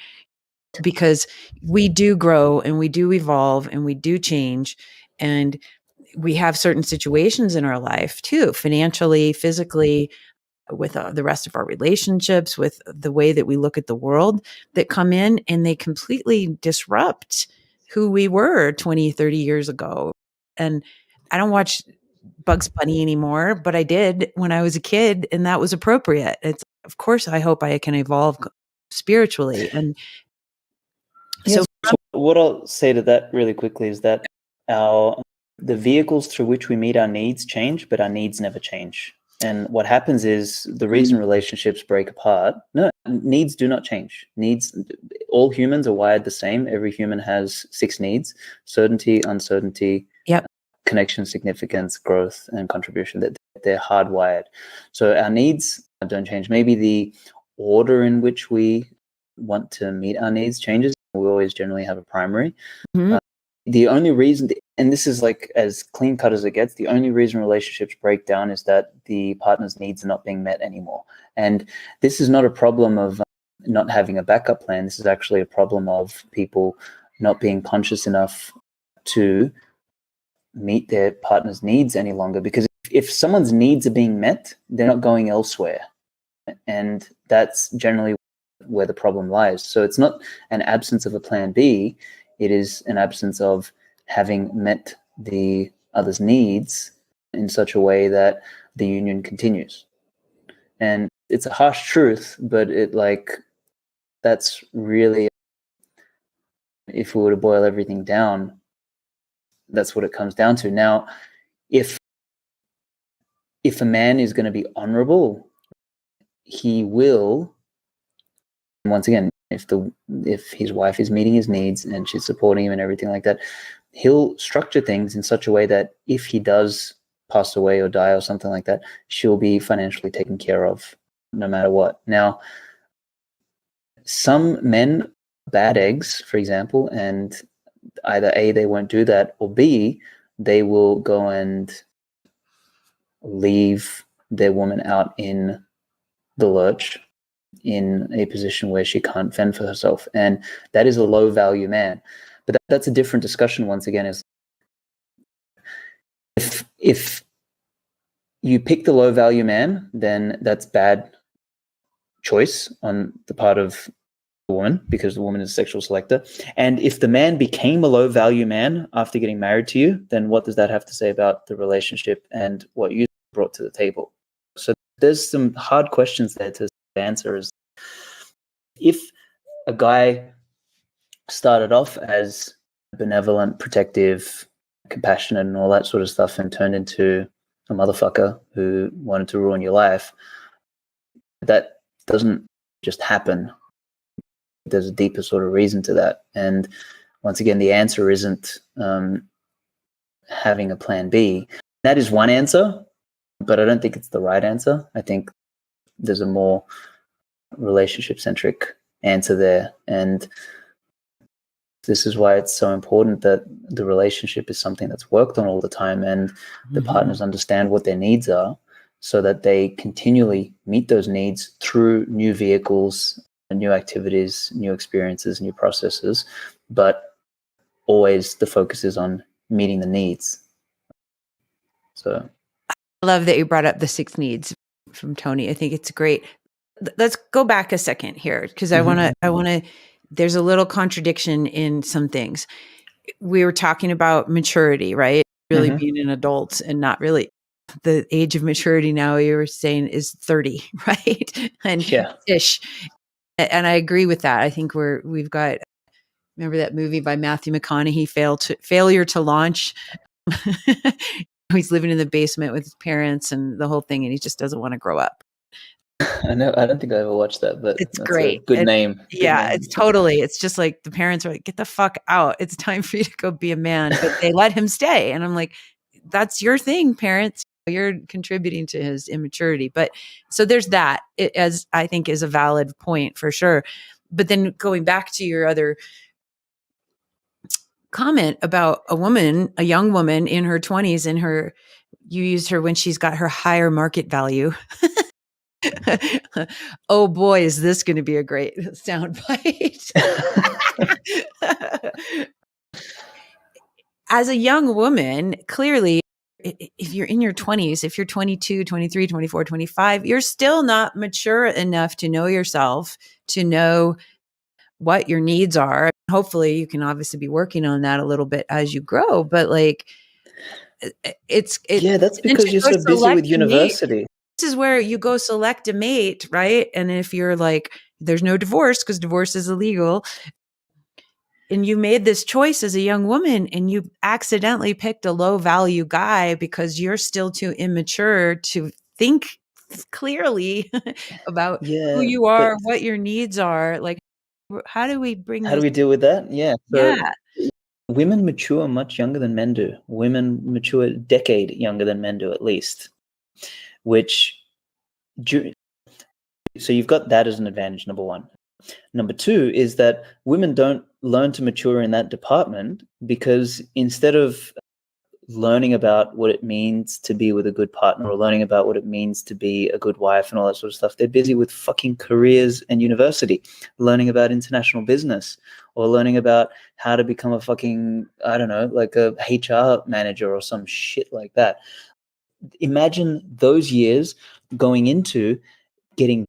Because we do grow and we do evolve and we do change, and we have certain situations in our life too, financially, physically, with the rest of our relationships, with the way that we look at the world, that come in and they completely disrupt who we were 20, 30 years ago. And I don't watch Bugs Bunny anymore, but I did when I was a kid, and that was appropriate. It's, of course, I hope I can evolve spiritually. And so what I'll say to that really quickly is that the vehicles through which we meet our needs change, but our needs never change. And what happens is the reason relationships break apart, needs do not change. Needs, all humans are wired the same. Every human has 6 needs: certainty, uncertainty, connection, significance, growth, and contribution. That they're hardwired. So our needs don't change. Maybe the order in which we want to meet our needs changes. We always generally have a primary. The only reason, and this is like as clean cut as it gets, the only reason relationships break down is that the partner's needs are not being met anymore. And this is not a problem of not having a backup plan. This is actually a problem of people not being conscious enough to meet their partner's needs any longer. Because if someone's needs are being met, they're not going elsewhere. And that's generally where the problem lies. So it's not an absence of a plan B. It is an absence of having met the other's needs in such a way that the union continues. And it's a harsh truth, but that's really, if we were to boil everything down, that's what it comes down to. Now, if a man is going to be honorable, he will, once again, if his wife is meeting his needs and she's supporting him and everything like that, he'll structure things in such a way that if he does pass away or die or something like that, she'll be financially taken care of no matter what. Now, some men, bad eggs, for example, and either A, they won't do that, or B, they will go and leave their woman out in the lurch in a position where she can't fend for herself. And that is a low value man. But that's a different discussion. Once again, is if you pick the low value man, then that's bad choice on the part of the woman, because the woman is a sexual selector. And if the man became a low value man after getting married to you, then what does that have to say about the relationship and what you brought to the table? So there's some hard questions there to answer. Is if a guy started off as benevolent, protective, compassionate, and all that sort of stuff, and turned into a motherfucker who wanted to ruin your life, that doesn't just happen. There's a deeper sort of reason to that. And once again, the answer isn't having a plan B. That is one answer, but I don't think it's the right answer. I think there's a more relationship-centric answer there. And this is why it's so important that the relationship is something that's worked on all the time, and the partners understand what their needs are, so that they continually meet those needs through new vehicles, new activities, new experiences, new processes, but always the focus is on meeting the needs. So I love that you brought up the 6 needs from Tony. I think it's great. Let's go back a second here, because I want to, there's a little contradiction in some things. We were talking about maturity, right? Really being an adult, and not really the age of maturity now, you were saying, is 30, right? And ish. And I agree with that. I think we've got, remember that movie by Matthew McConaughey, Failure to Launch? He's living in the basement with his parents and the whole thing, and he just doesn't want to grow up. I know. I don't think I ever watched that, but it's great. Good name. It's totally. It's just like the parents are like, "Get the fuck out! It's time for you to go be a man." But they let him stay, and I'm like, "That's your thing, parents. You're contributing to his immaturity." But so there's that. It, as I think, is a valid point for sure. But then going back to your other comment about a young woman in her 20s, you used her when she's got her higher market value. Oh boy, is this going to be a great soundbite. As a young woman, clearly, if you're in your 20s, if you're 22, 23, 24, 25, you're still not mature enough to know yourself, to know what your needs are. Hopefully you can obviously be working on that a little bit as you grow, but like that's because you're so busy with university. This is where you go select a mate, right? And if you're like, there's no divorce because divorce is illegal, and you made this choice as a young woman and you accidentally picked a low value guy because you're still too immature to think clearly about who you are, what your needs are. Like, how do we deal with that? Yeah. So women mature much younger than men do. Women mature a decade younger than men do, at least. So you've got that as an advantage, number one. Number two is that women don't learn to mature in that department because instead of learning about what it means to be with a good partner, or learning about what it means to be a good wife and all that sort of stuff. They're busy with fucking careers and university, learning about international business, or learning about how to become a fucking, I don't know, like a HR manager or some shit like that. Imagine those years going into getting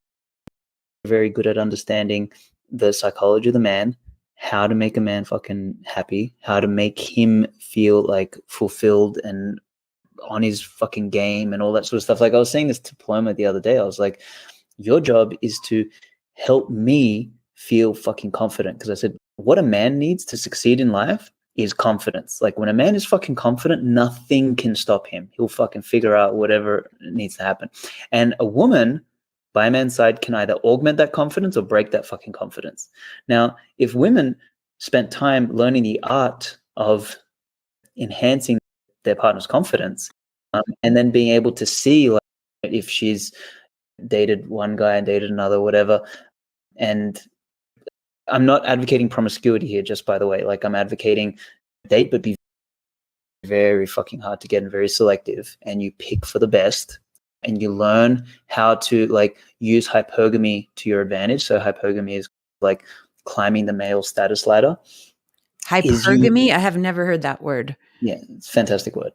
very good at understanding the psychology of the man, how to make a man fucking happy, how to make him feel like fulfilled and on his fucking game and all that sort of stuff. Like I was saying this to Paloma the other day, I was like, your job is to help me feel fucking confident. Because I said, what a man needs to succeed in life is confidence. Like when a man is fucking confident, nothing can stop him. He'll fucking figure out whatever needs to happen. And a woman by a man's side can either augment that confidence or break that fucking confidence. Now, if women spent time learning the art of enhancing their partner's confidence, and then being able to see, like, if she's dated one guy and dated another, whatever. And I'm not advocating promiscuity here, just by the way. Like, I'm advocating date, but be very fucking hard to get and very selective, and you pick for the best, and you learn how to like use hypergamy to your advantage. So hypergamy is like climbing the male status ladder. Hypergamy? I have never heard that word. Yeah, it's a fantastic word.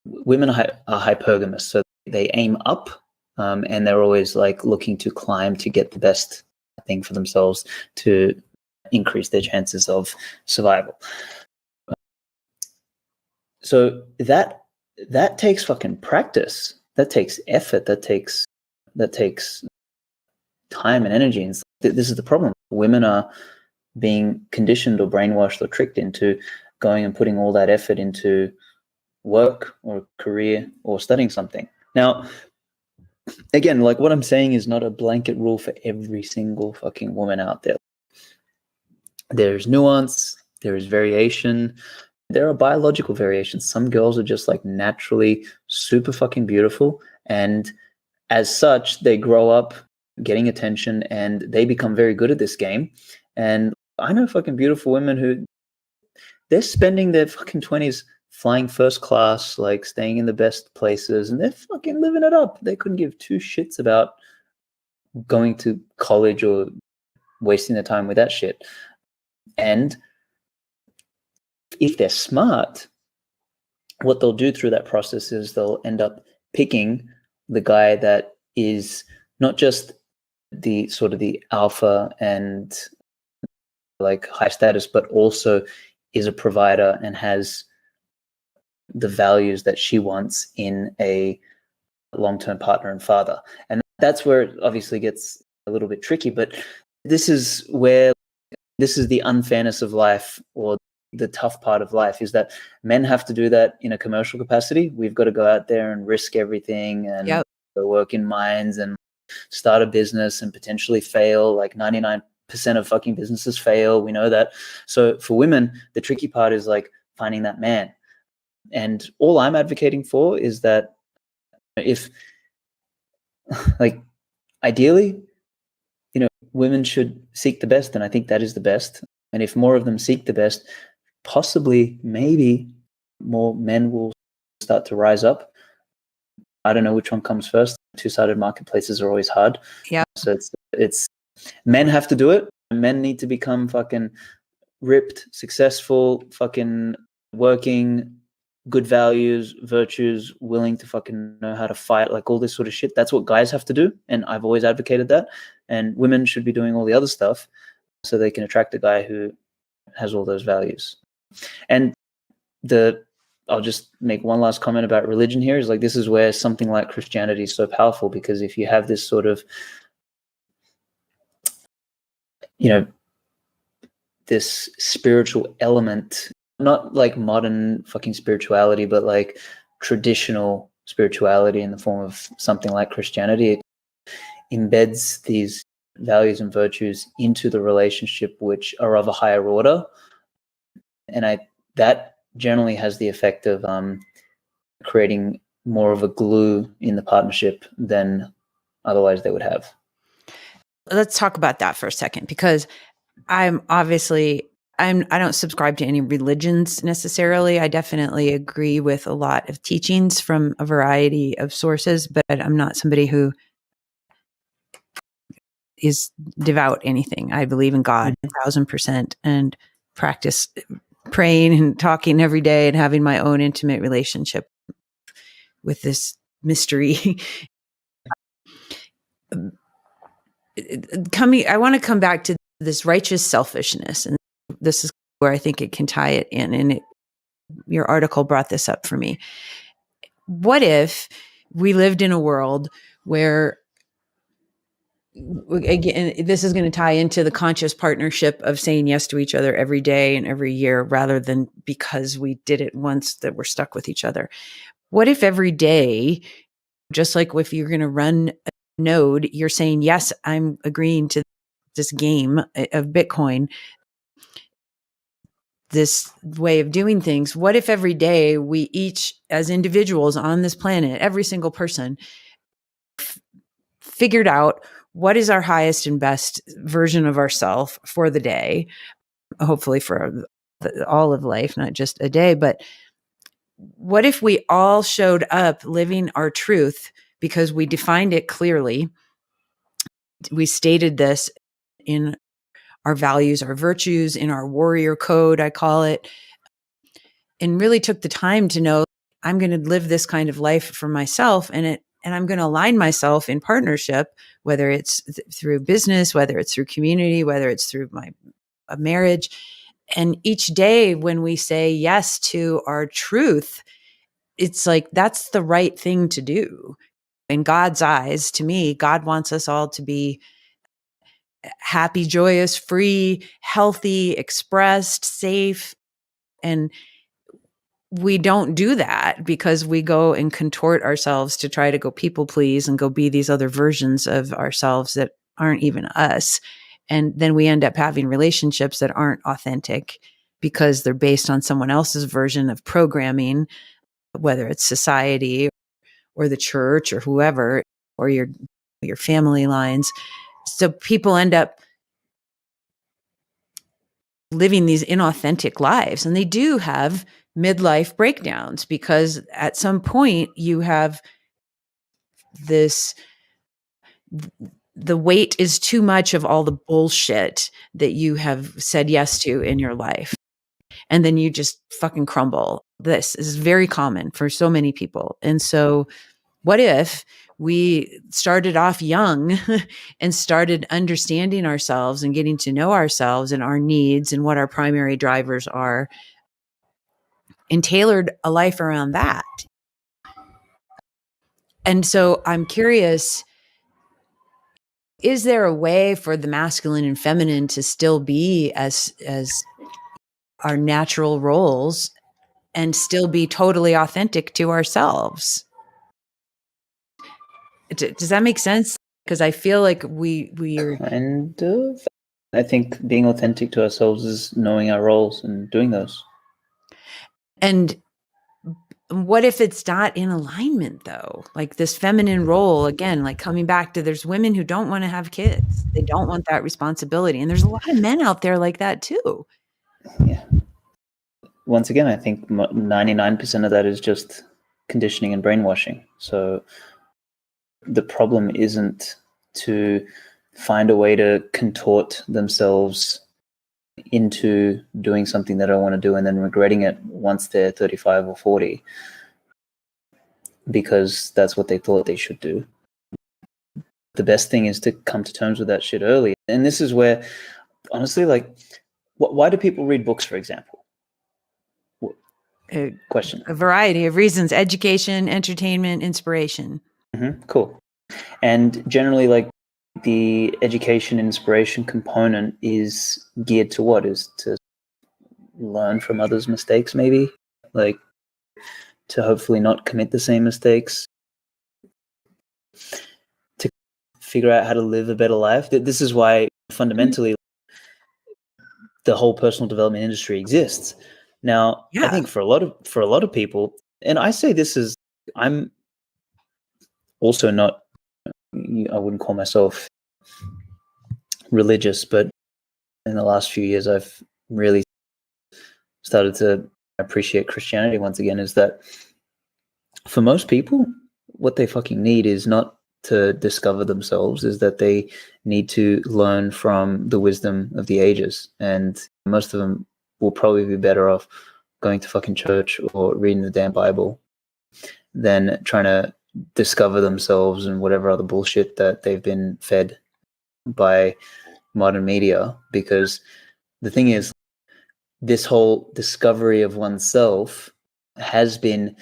Women are hypergamous, so they aim up, and they're always like looking to climb to get the best thing for themselves to increase their chances of survival. So that takes fucking practice. That takes effort. That takes time and energy. And this is the problem. Women are being conditioned or brainwashed or tricked into going and putting all that effort into work or career or studying something. Now, again, like what I'm saying is not a blanket rule for every single fucking woman out there. There's nuance, there is variation, there are biological variations. Some girls are just like naturally super fucking beautiful, and as such, they grow up getting attention and they become very good at this game. And I know fucking beautiful women who they're spending their fucking 20s flying first class, like staying in the best places, and they're fucking living it up. They couldn't give two shits about going to college or wasting their time with that shit. And if they're smart, what they'll do through that process is they'll end up picking the guy that is not just the sort of the alpha and like high status, but also is a provider and has the values that she wants in a long-term partner and father. And that's where it obviously gets a little bit tricky, but this is the unfairness of life, or the tough part of life, is that men have to do that in a commercial capacity. We've got to go out there and risk everything and go work in mines and start a business and potentially fail. Like 99% of fucking businesses fail. We know that. So for women, the tricky part is like finding that man. And all I'm advocating for is that if like ideally, women should seek the best, and I think that is the best. And if more of them seek the best, possibly, maybe more men will start to rise up. I don't know which one comes first. Two-sided marketplaces are always hard. Yeah. So it's men have to do it. Men need to become fucking ripped, successful, fucking working, good values, virtues, willing to fucking know how to fight, like all this sort of shit. That's what guys have to do. And I've always advocated that. And women should be doing all the other stuff so they can attract a guy who has all those values. And I'll just make one last comment about religion here, is like, this is where something like Christianity is so powerful, because if you have this sort of, this spiritual element, not like modern fucking spirituality, but like traditional spirituality in the form of something like Christianity, it embeds these values and virtues into the relationship, which are of a higher order. And that generally has the effect of creating more of a glue in the partnership than otherwise they would have. Let's talk about that for a second, because I'm obviously, I don't subscribe to any religions necessarily. I definitely agree with a lot of teachings from a variety of sources, but I'm not somebody who is devout anything. I believe in God 1,000% and practice praying and talking every day and having my own intimate relationship with this mystery. I want to come back to this righteous selfishness, and this is where I think it can tie it in. And your article brought this up for me. What if we lived in a world where, again, this is going to tie into the conscious partnership of saying yes to each other every day and every year, rather than because we did it once that we're stuck with each other. What if every day, just like if you're going to run a node, you're saying, yes, I'm agreeing to this game of Bitcoin, this way of doing things. What if every day we each, as individuals on this planet, every single person figured out what is our highest and best version of ourselves for the day, hopefully for all of life, not just a day. But what if we all showed up living our truth because we defined it clearly? We stated this in our values, our virtues, in our warrior code, I call it, and really took the time to know I'm going to live this kind of life for myself, and I'm going to align myself in partnership, whether it's through business, whether it's through community, whether it's through my marriage. And each day when we say yes to our truth, it's like, that's the right thing to do. In God's eyes, to me, God wants us all to be happy, joyous, free, healthy, expressed, safe. And we don't do that because we go and contort ourselves to try to go people please and go be these other versions of ourselves that aren't even us. And then we end up having relationships that aren't authentic because they're based on someone else's version of programming, whether it's society or the church or whoever, or your family lines. So people end up living these inauthentic lives, and they do have midlife breakdowns because at some point you have this, the weight is too much of all the bullshit that you have said yes to in your life. And then you just fucking crumble. This is very common for so many people. And so what if we started off young and started understanding ourselves and getting to know ourselves and our needs and what our primary drivers are, and tailored a life around that? And so I'm curious, is there a way for the masculine and feminine to still be as our natural roles and still be totally authentic to ourselves? Does that make sense? Because I feel like we are kind of. I think being authentic to ourselves is knowing our roles and doing those. And what if it's not in alignment though? Like this feminine role, again, like coming back to, there's women who don't want to have kids. They don't want that responsibility. And there's a lot of men out there like that too. Yeah. Once again, I think 99% of that is just conditioning and brainwashing. So the problem isn't to find a way to contort themselves into doing something they don't want to do and then regretting it once they're 35 or 40 because that's what they thought they should do. The best thing is to come to terms with that shit early. And this is where, honestly, like, why do people read books, for example? Question. A variety of reasons: education, entertainment, inspiration. Cool. And generally, like, the education inspiration component is geared to what? Is to learn from others' mistakes, maybe? Like, to hopefully not commit the same mistakes, to figure out how to live a better life. This is why fundamentally the whole personal development industry exists. Now, I think for a lot of people, and I say this as, I'm also not, I wouldn't call myself religious, but in the last few years, I've really started to appreciate Christianity once again is that for most people, what they fucking need is not to discover themselves, is that they need to learn from the wisdom of the ages. And most of them will probably be better off going to fucking church or reading the damn Bible than trying to discover themselves and whatever other bullshit that they've been fed by modern media. Because the thing is, this whole discovery of oneself has been,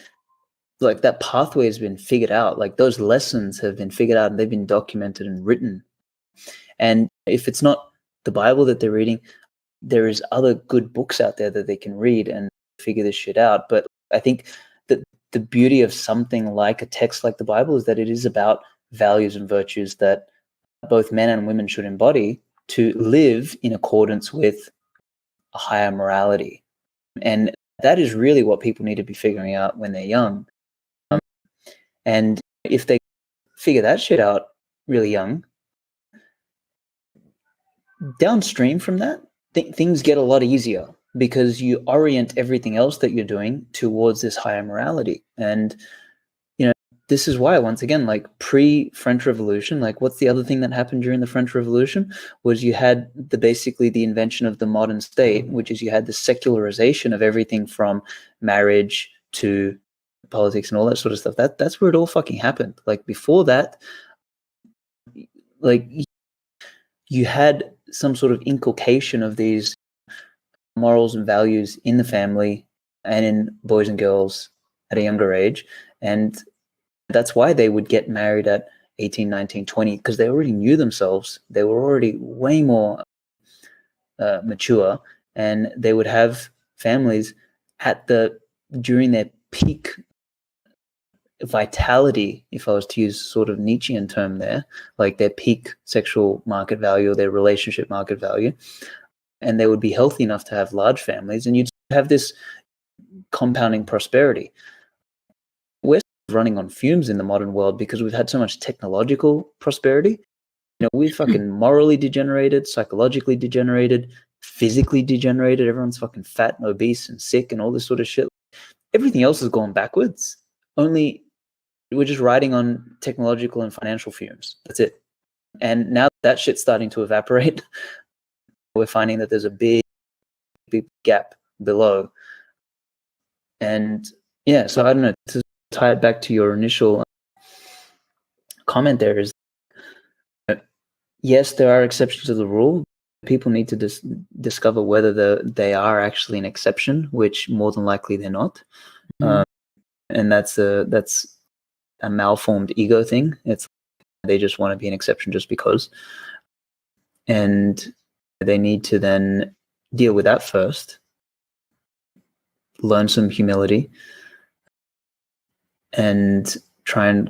like, that pathway has been figured out. Like, those lessons have been figured out and they've been documented and written. And if it's not the Bible that they're reading, there is other good books out there that they can read and figure this shit out. But I think that the beauty of something like a text like the Bible is that it is about values and virtues that both men and women should embody to live in accordance with a higher morality. And that is really what people need to be figuring out when they're young. And if they figure that shit out really young, downstream from that, things get a lot easier because you orient everything else that you're doing towards this higher morality. And, you know, this is why, once again, like pre-French Revolution, like what's the other thing that happened during the French Revolution was you had basically the invention of the modern state, which is you had the secularization of everything from marriage to politics and all that sort of stuff. That's where it all fucking happened. Like before that, like you had some sort of inculcation of these morals and values in the family and in boys and girls at a younger age. And that's why they would get married at 18, 19, 20, because they already knew themselves. They were already way more mature, and they would have families during their peak vitality, if I was to use sort of Nietzschean term there, like their peak sexual market value or their relationship market value. And they would be healthy enough to have large families, and you'd have this compounding prosperity. We're running on fumes in the modern world because we've had so much technological prosperity. You know, we've fucking morally degenerated, psychologically degenerated, physically degenerated. Everyone's fucking fat and obese and sick and all this sort of shit. Everything else has gone backwards. Only we're just riding on technological and financial fumes. That's it. And now that shit's starting to evaporate. We're finding that there's a big gap below. And yeah, so I don't know, to tie it back to your initial comment there is, yes, there are exceptions to the rule. People need to discover whether they are actually an exception, which more than likely they're not. Mm-hmm. And that's a malformed ego thing. It's they just want to be an exception just because. And they need to then deal with that first, learn some humility, and try and,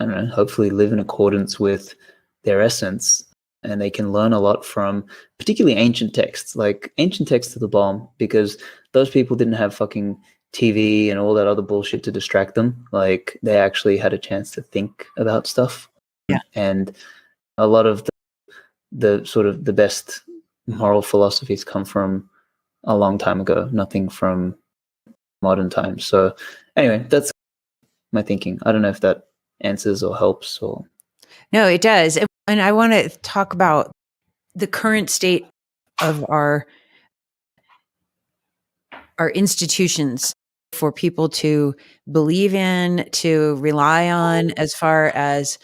I don't know, hopefully live in accordance with their essence. And they can learn a lot from particularly ancient texts. Like ancient texts are the bomb because those people didn't have fucking TV and all that other bullshit to distract them. Like they actually had a chance to think about stuff. Yeah. And a lot of the sort of the best moral philosophies come from a long time ago, nothing from modern times. So anyway, that's my thinking. I don't know if that answers or helps or. No, it does. And I want to talk about the current state of our institutions for people to believe in, to rely on, as far as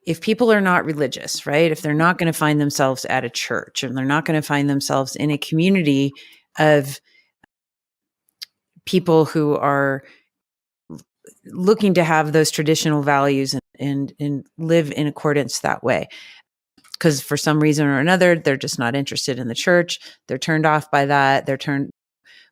if people are not religious, right? If they're not going to find themselves at a church and they're not going to find themselves in a community of people who are looking to have those traditional values and live in accordance that way. Because for some reason or another, they're just not interested in the church. They're turned off by that.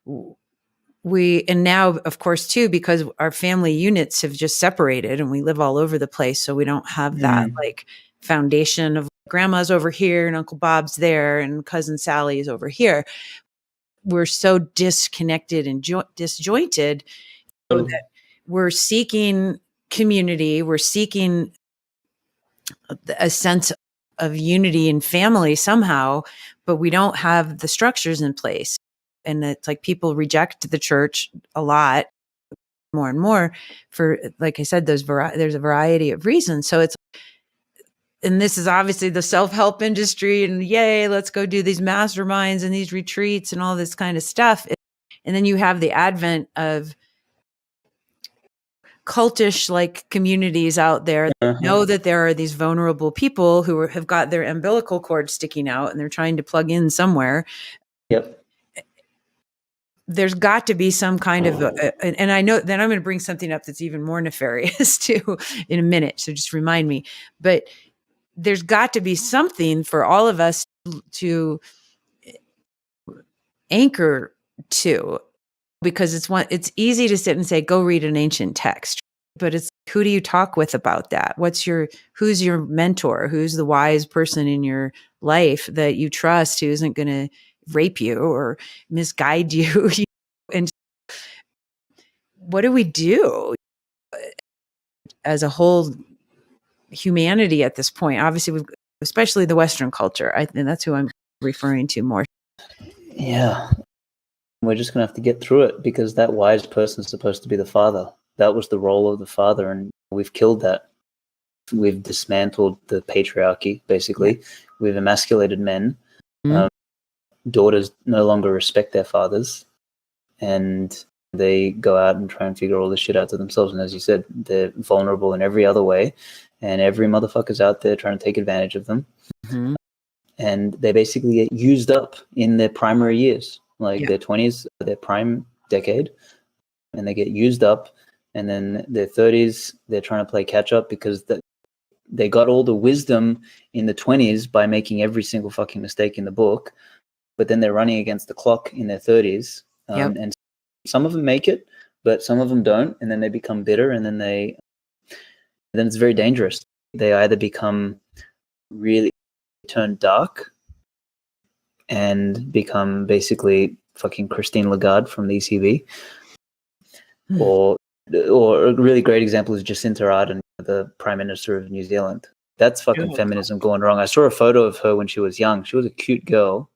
And now, of course, too, because our family units have just separated and we live all over the place. So we don't have that like foundation of grandma's over here and Uncle Bob's there and cousin Sally's over here. We're so disconnected and disjointed that we're seeking community. We're seeking a sense of unity and family somehow, but we don't have the structures in place. And it's like people reject the church a lot more and more for, like I said, there's a variety of reasons. So it's, and this is obviously the self-help industry, and yay, let's go do these masterminds and these retreats and all this kind of stuff. And then you have the advent of cultish like communities out there that know that there are these vulnerable people who have got their umbilical cord sticking out and they're trying to plug in somewhere. Yep. There's got to be some kind of, and I know that I'm going to bring something up that's even more nefarious too in a minute. So just remind me, but there's got to be something for all of us to anchor to, because it's easy to sit and say, go read an ancient text, but it's, who do you talk with about that? Who's your mentor? Who's the wise person in your life that you trust who isn't going to rape you or misguide you? And what do we do as a whole humanity at this point? Obviously, especially the Western culture. And that's who I'm referring to more. Yeah. We're just going to have to get through it, because that wise person is supposed to be the father. That was the role of the father, and we've killed that. We've dismantled the patriarchy, basically. Yeah. We've emasculated men. Mm-hmm. Daughters no longer respect their fathers, and they go out and try and figure all this shit out to themselves. And as you said, they're vulnerable in every other way, and every motherfucker's out there trying to take advantage of them. Mm-hmm. And they basically get used up in their primary years, like their 20s, their prime decade, and they get used up. And then their 30s, they're trying to play catch up because they got all the wisdom in the 20s by making every single fucking mistake in the book. But then they're running against the clock in their 30s. And some of them make it, but some of them don't. And then they become bitter, and then it's very dangerous. They either become really turn dark and become basically fucking Christine Lagarde from the ECB, or a really great example is Jacinta Ardern, the Prime Minister of New Zealand. That's fucking feminism going wrong. I saw a photo of her when she was young. She was a cute girl,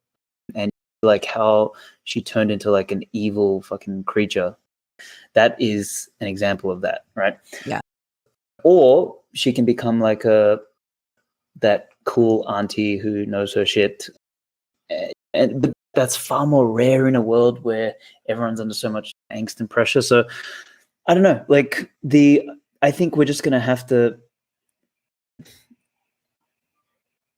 and like how she turned into like an evil fucking creature. That is an example of that, right? Yeah. Or she can become like that cool auntie who knows her shit. But that's far more rare in a world where everyone's under so much angst and pressure. So I don't know, like I think we're just going to have to,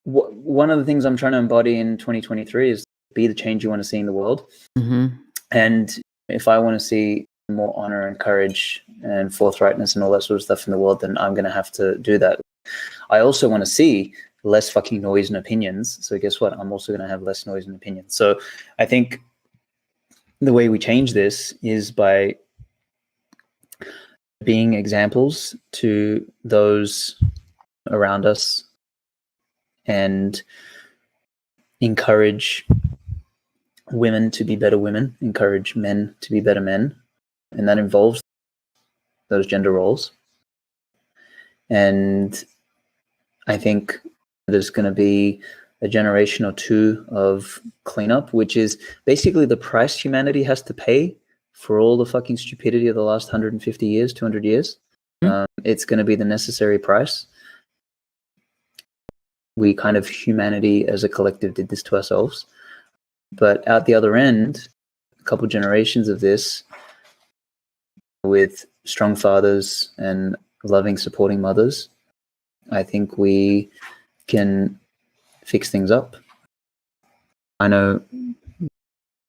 one of the things I'm trying to embody in 2023 is be the change you want to see in the world. Mm-hmm. And if I want to see more honor and courage and forthrightness and all that sort of stuff in the world, then I'm going to have to do that. I also want to see less fucking noise and opinions. So guess what? I'm also going to have less noise and opinions. So I think the way we change this is by being examples to those around us and encourage women to be better women, encourage men to be better men. And that involves those gender roles. And I think there's going to be a generation or two of cleanup, which is basically the price humanity has to pay for all the fucking stupidity of the last 150 years, 200 years. Mm-hmm. It's going to be the necessary price. We kind of, humanity as a collective, did this to ourselves. But out the other end, a couple generations of this with strong fathers and loving, supporting mothers, I think we can fix things up. I know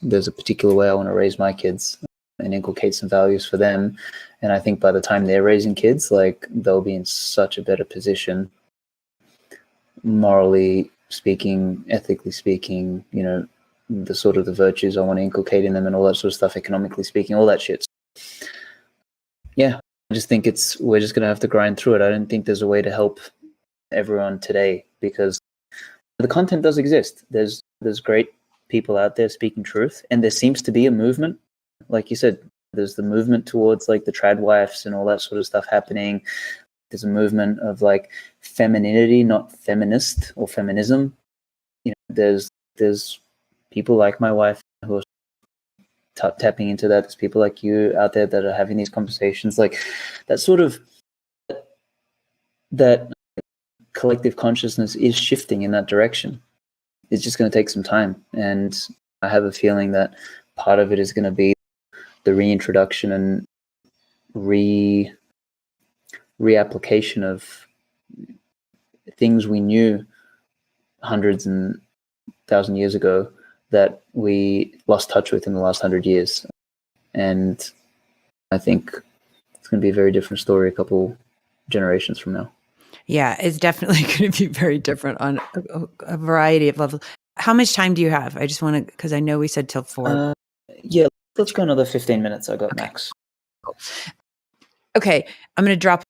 there's a particular way I want to raise my kids and inculcate some values for them. And I think by the time they're raising kids, like, they'll be in such a better position, morally speaking, ethically speaking, you know, the sort of the virtues I want to inculcate in them and all that sort of stuff, economically speaking, all that shit. Yeah, I just think we're just going to have to grind through it. I don't think there's a way to help everyone today, because the content does exist. There's great people out there speaking truth, and there seems to be a movement. Like you said, there's the movement towards like the trad wives and all that sort of stuff happening. There's a movement of like femininity, not feminist or feminism. You know, there's people like my wife who are tapping into that. There's people like you out there that are having these conversations. Like that sort of that collective consciousness is shifting in that direction. It's just going to take some time, and I have a feeling that part of it is going to be the reintroduction and reapplication of things we knew hundreds and thousand years ago that we lost touch with in the last 100 years. And I think it's going to be a very different story a couple generations from now. Yeah, it's definitely going to be very different on a variety of levels. How much time do you have? I just want to, because I know we said till 4. Yeah, let's go another 15 minutes. I got max. Cool. Okay, I'm going to drop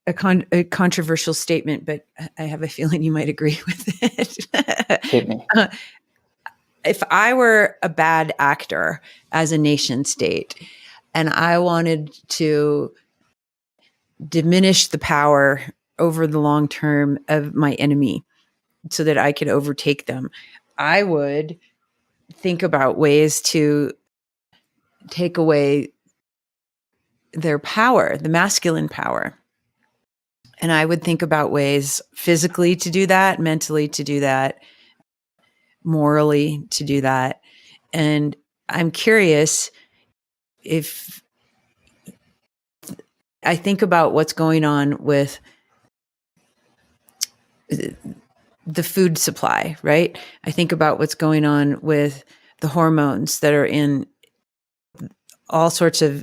a controversial statement, but I have a feeling you might agree with it. Hit me. If I were a bad actor as a nation state and I wanted to diminish the power over the long term of my enemy so that I could overtake them, I would think about ways to take away their power, the masculine power. And I would think about ways physically to do that, mentally to do that, morally to do that. And I'm curious if I think about what's going on with the food supply, right? I think about what's going on with the hormones that are in all sorts of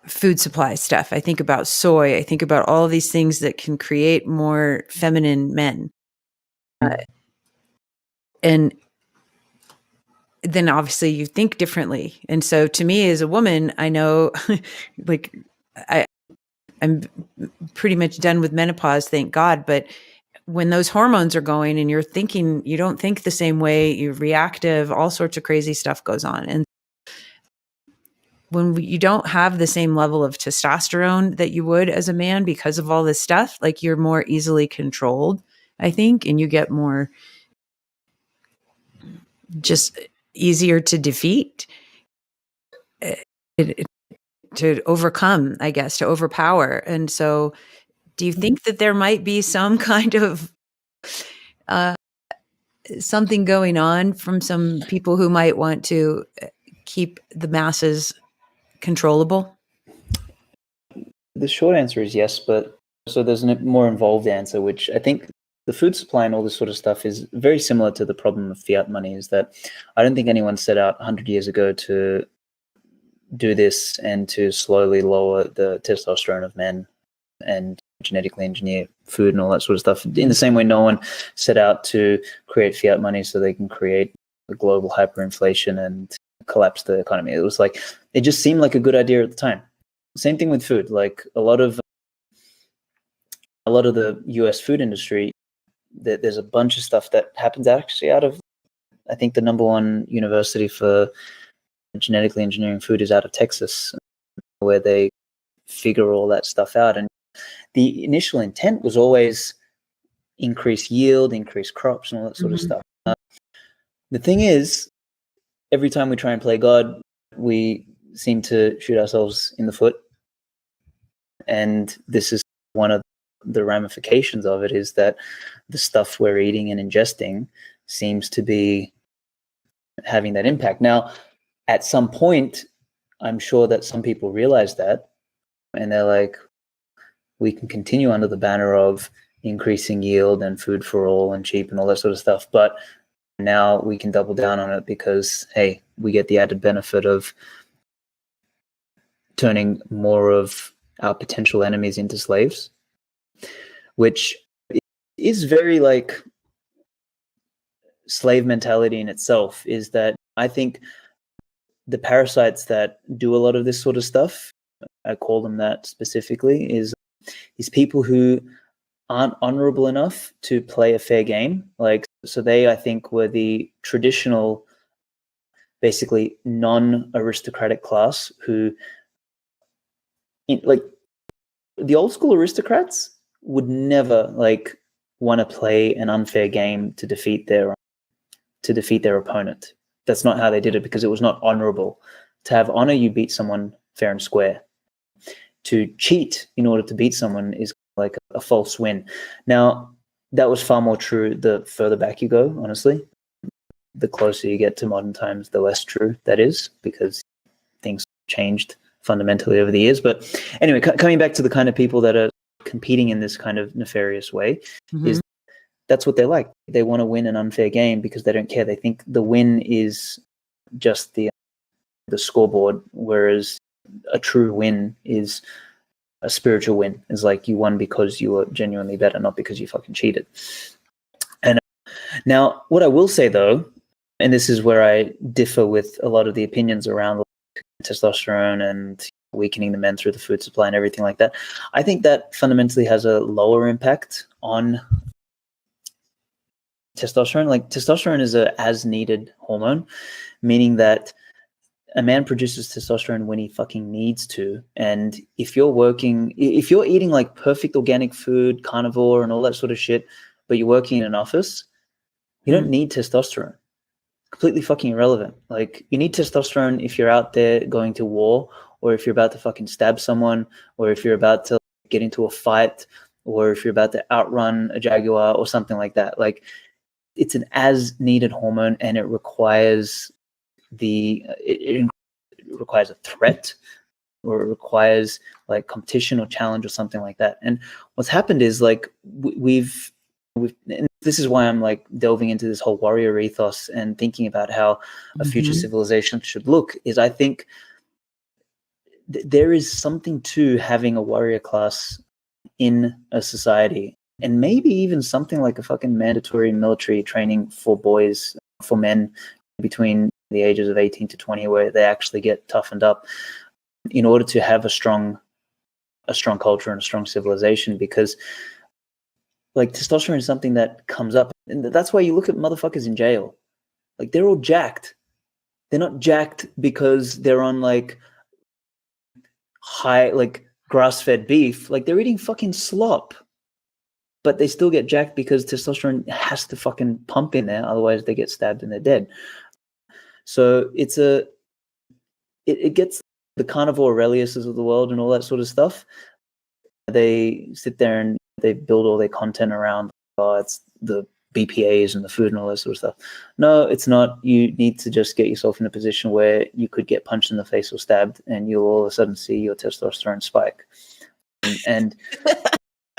food supply stuff. I think about soy. I think about all these things that can create more feminine men. And then obviously you think differently. And so to me as a woman, I know like I'm pretty much done with menopause, thank God. But when those hormones are going and you're thinking, you don't think the same way, you're reactive, all sorts of crazy stuff goes on. And when you don't have the same level of testosterone that you would as a man because of all this stuff, like you're more easily controlled, I think, and you get more just easier to defeat, to overcome, I guess, to overpower. And so do you think that there might be some kind of something going on from some people who might want to keep the masses controllable? The short answer is yes, but so there's a more involved answer, which I think the food supply and all this sort of stuff is very similar to the problem of fiat money, is that I don't think anyone set out 100 years ago to do this and to slowly lower the testosterone of men and genetically engineer food and all that sort of stuff. In the same way, no one set out to create fiat money so they can create a global hyperinflation and collapse the economy. It was like, it just seemed like a good idea at the time. Same thing with food. Like a lot of the US food industry, there's a bunch of stuff that happens actually out of, I think the number one university for genetically engineering food is out of Texas, where they figure all that stuff out. And the initial intent was always increase yield, increase crops, and all that sort of stuff. The thing is, every time we try and play God, we seem to shoot ourselves in the foot. And this is one of the ramifications of it, is that the stuff we're eating and ingesting seems to be having that impact. Now, at some point, I'm sure that some people realize that, and they're like, we can continue under the banner of increasing yield and food for all and cheap and all that sort of stuff, but now we can double down on it because, hey, we get the added benefit of turning more of our potential enemies into slaves, which is very like slave mentality in itself. Is that I think the parasites that do a lot of this sort of stuff, I call them that specifically, is people who aren't honorable enough to play a fair game. Like, so they, I think, were the traditional, basically non-aristocratic class who, like, the old school aristocrats would never like want to play an unfair game to defeat their opponent. That's not how they did it, because it was not honorable. To have honor, you beat someone fair and square. To cheat in order to beat someone is like a false win. Now, that was far more true the further back you go, honestly. The closer you get to modern times, the less true that is, because things changed fundamentally over the years. But anyway, coming back to the kind of people that are competing in this kind of nefarious way, is that's what they're like. They want to win an unfair game because they don't care. They think the win is just the scoreboard, whereas a true win is a spiritual win. Is like you won because you were genuinely better, not because you fucking cheated. And now, what I will say though, and this is where I differ with a lot of the opinions around testosterone and weakening the men through the food supply and everything like that, I think that fundamentally has a lower impact on testosterone. Like, testosterone is a as needed hormone, meaning that a man produces testosterone when he fucking needs to. And if you're eating like perfect organic food, carnivore and all that sort of shit, but you're working in an office, you don't need testosterone. Completely fucking irrelevant. Like, you need testosterone if you're out there going to war, or if you're about to fucking stab someone, or if you're about to get into a fight, or if you're about to outrun a jaguar or something like that. Like, it's an as needed hormone, and it requires it requires a threat, or it requires like competition or challenge or something like that. And what's happened is like we've and this is why I'm like delving into this whole warrior ethos and thinking about how a future civilization should look, is I think there is something to having a warrior class in a society, and maybe even something like a fucking mandatory military training for boys, for men between the ages of 18 to 20, where they actually get toughened up in order to have a strong culture and a strong civilization. Because like, testosterone is something that comes up, and that's why you look at motherfuckers in jail. Like, they're all jacked. They're not jacked because they're on like high, like grass-fed beef. Like, they're eating fucking slop, but they still get jacked because testosterone has to fucking pump in there. Otherwise they get stabbed and they're dead. So it gets the carnivore Aureliuses of the world and all that sort of stuff. They sit there and they build all their content around, oh, it's the BPAs and the food and all that sort of stuff. No, it's not. You need to just get yourself in a position where you could get punched in the face or stabbed, and you'll all of a sudden see your testosterone spike. And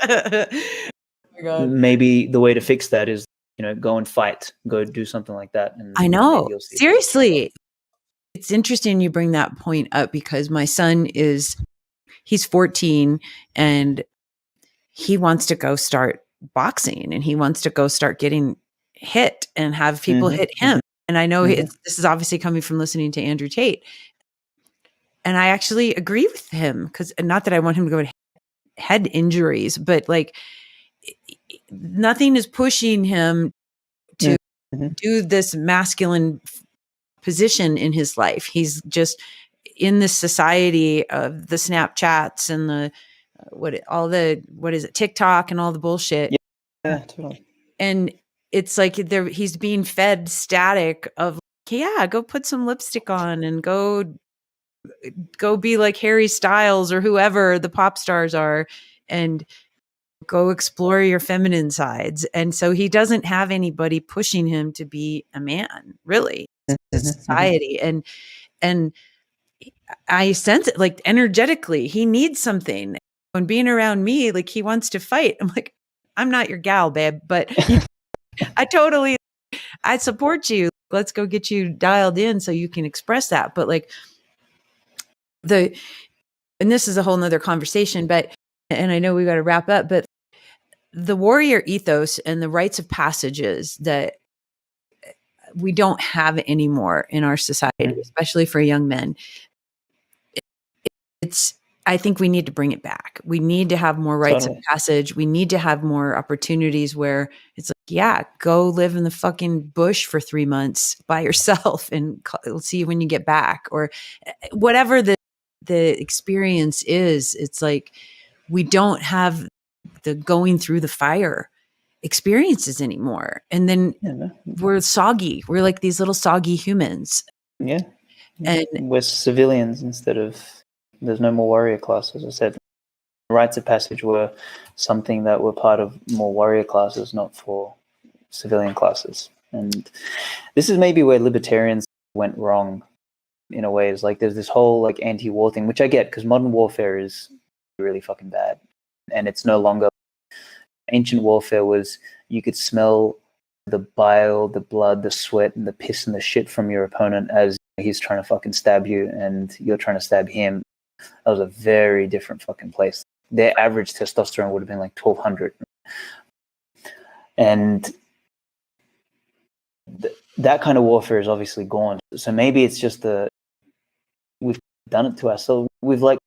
Oh my God. Maybe the way to fix that is, go and fight, go do something like that. And I know. Seriously. It's interesting you bring that point up, because my son he's 14 and he wants to go start boxing, and he wants to go start getting hit and have people hit him. And I know this is obviously coming from listening to Andrew Tate. And I actually agree with him, because not that I want him to go to head injuries, but like, nothing is pushing him to do this masculine position in his life. He's just in this society of the Snapchats and the TikTok and all the bullshit. Yeah, totally. And it's like he's being fed static of, yeah, go put some lipstick on and go be like Harry Styles or whoever the pop stars are, and go explore your feminine sides. And so he doesn't have anybody pushing him to be a man, really. It's society. And I sense it, like, energetically, he needs something. When being around me, like, he wants to fight. I'm like, I'm not your gal, babe, but I support you. Let's go get you dialed in so you can express that. But like and this is a whole nother conversation, and I know we got to wrap up, but the warrior ethos and the rites of passages that we don't have anymore in our society, especially for young men, I think we need to bring it back. We need to have more rites of passage. We need to have more opportunities where it's like, yeah, go live in the fucking bush for 3 months by yourself and see you when you get back, or whatever the experience is. It's like, we don't have the going through the fire. experiences anymore. And then we're soggy. We're like these little soggy humans. Yeah. And we're civilians instead of, there's no more warrior class, as I said. Rites of passage were something that were part of more warrior classes, not for civilian classes. And this is maybe where libertarians went wrong in a way. Is like there's this whole like anti-war thing, which I get because modern warfare is really fucking bad. And it's no longer, ancient warfare was, you could smell the bile, the blood, the sweat, and the piss and the shit from your opponent as he's trying to fucking stab you and you're trying to stab him. That was a very different fucking place. Their average testosterone would have been like 1200. And that kind of warfare is obviously gone. So maybe it's just we've done it to ourselves. We've like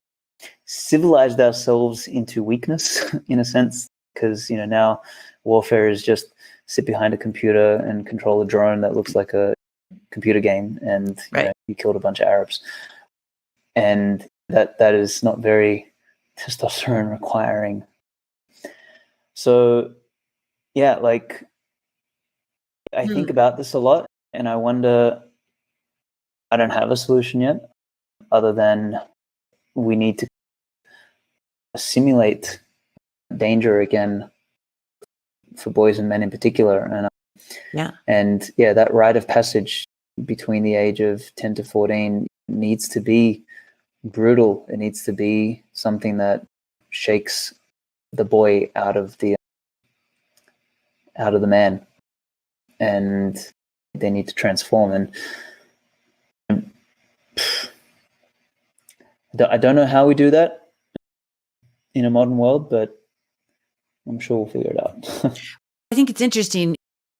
civilized ourselves into weakness in a sense, because, now warfare is just sit behind a computer and control a drone that looks like a computer game, and you killed a bunch of Arabs. And that is not very testosterone requiring. So yeah, like I think about this a lot, and I wonder, I don't have a solution yet other than we need to simulate danger again for boys and men in particular. And that rite of passage between the age of 10 to 14 needs to be brutal. It needs to be something that shakes the boy out of the man, and they need to transform. And I don't know how we do that in a modern world, but I'm sure we'll figure it out. I think it's interesting.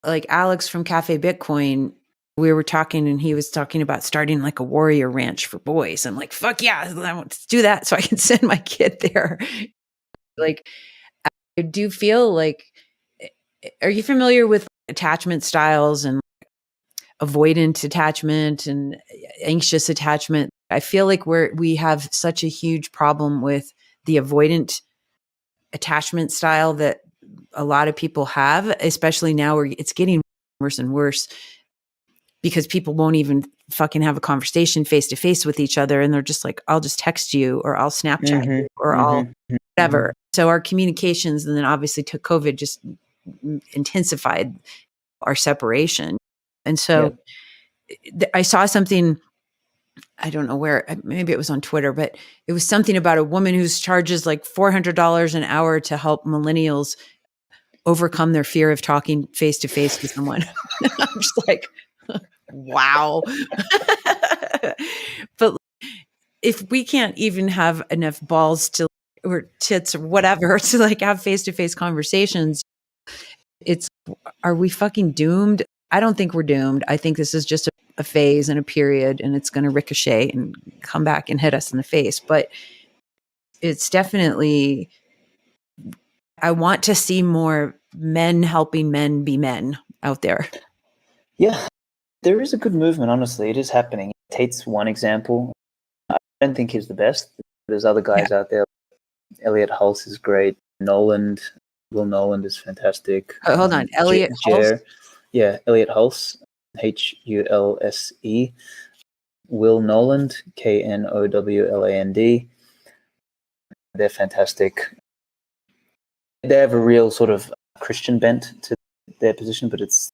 Like Alex from Cafe Bitcoin, we were talking and he was talking about starting like a warrior ranch for boys. I'm like, fuck yeah, I want to do that so I can send my kid there. Like, I do feel like, are you familiar with attachment styles and avoidant attachment and anxious attachment? I feel like we have such a huge problem with the avoidant attachment style that a lot of people have, especially now where it's getting worse and worse because people won't even fucking have a conversation face to face with each other. And they're just like, I'll just text you or I'll Snapchat you or I'll whatever. So our communications, and then obviously to COVID just intensified our separation. And so I saw something, I don't know where, maybe it was on Twitter, but it was something about a woman who charges like $400 an hour to help millennials overcome their fear of talking face to face with someone. I'm just like, wow. But if we can't even have enough balls to, or tits or whatever, to like have face-to-face conversations, are we fucking doomed? I don't think we're doomed. I think this is just a phase and a period, and it's going to ricochet and come back and hit us in the face. But it's definitely, I want to see more men helping men be men out there. Yeah, there is a good movement, honestly. It is happening. Tate's one example. I don't think he's the best. There's other guys out there. Elliot Hulse is great. Will Noland is fantastic. Hold on. Elliot Hulse? Yeah, Elliot Hulse, Hulse. Will Noland, Knowland. They're fantastic. They have a real sort of Christian bent to their position, but it's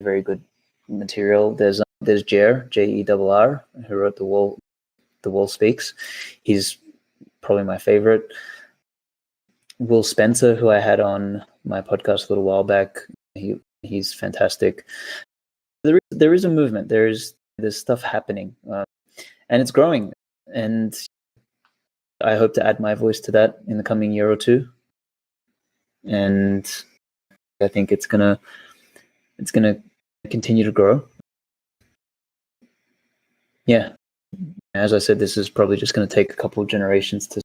very good material. There's Jer, Jerr, who wrote The Wall Speaks. He's probably my favorite. Will Spencer, who I had on my podcast a little while back, he's fantastic. There is a movement. There's stuff happening, and it's growing. And I hope to add my voice to that in the coming year or two. And I think it's gonna continue to grow. Yeah, as I said, this is probably just going to take a couple of generations to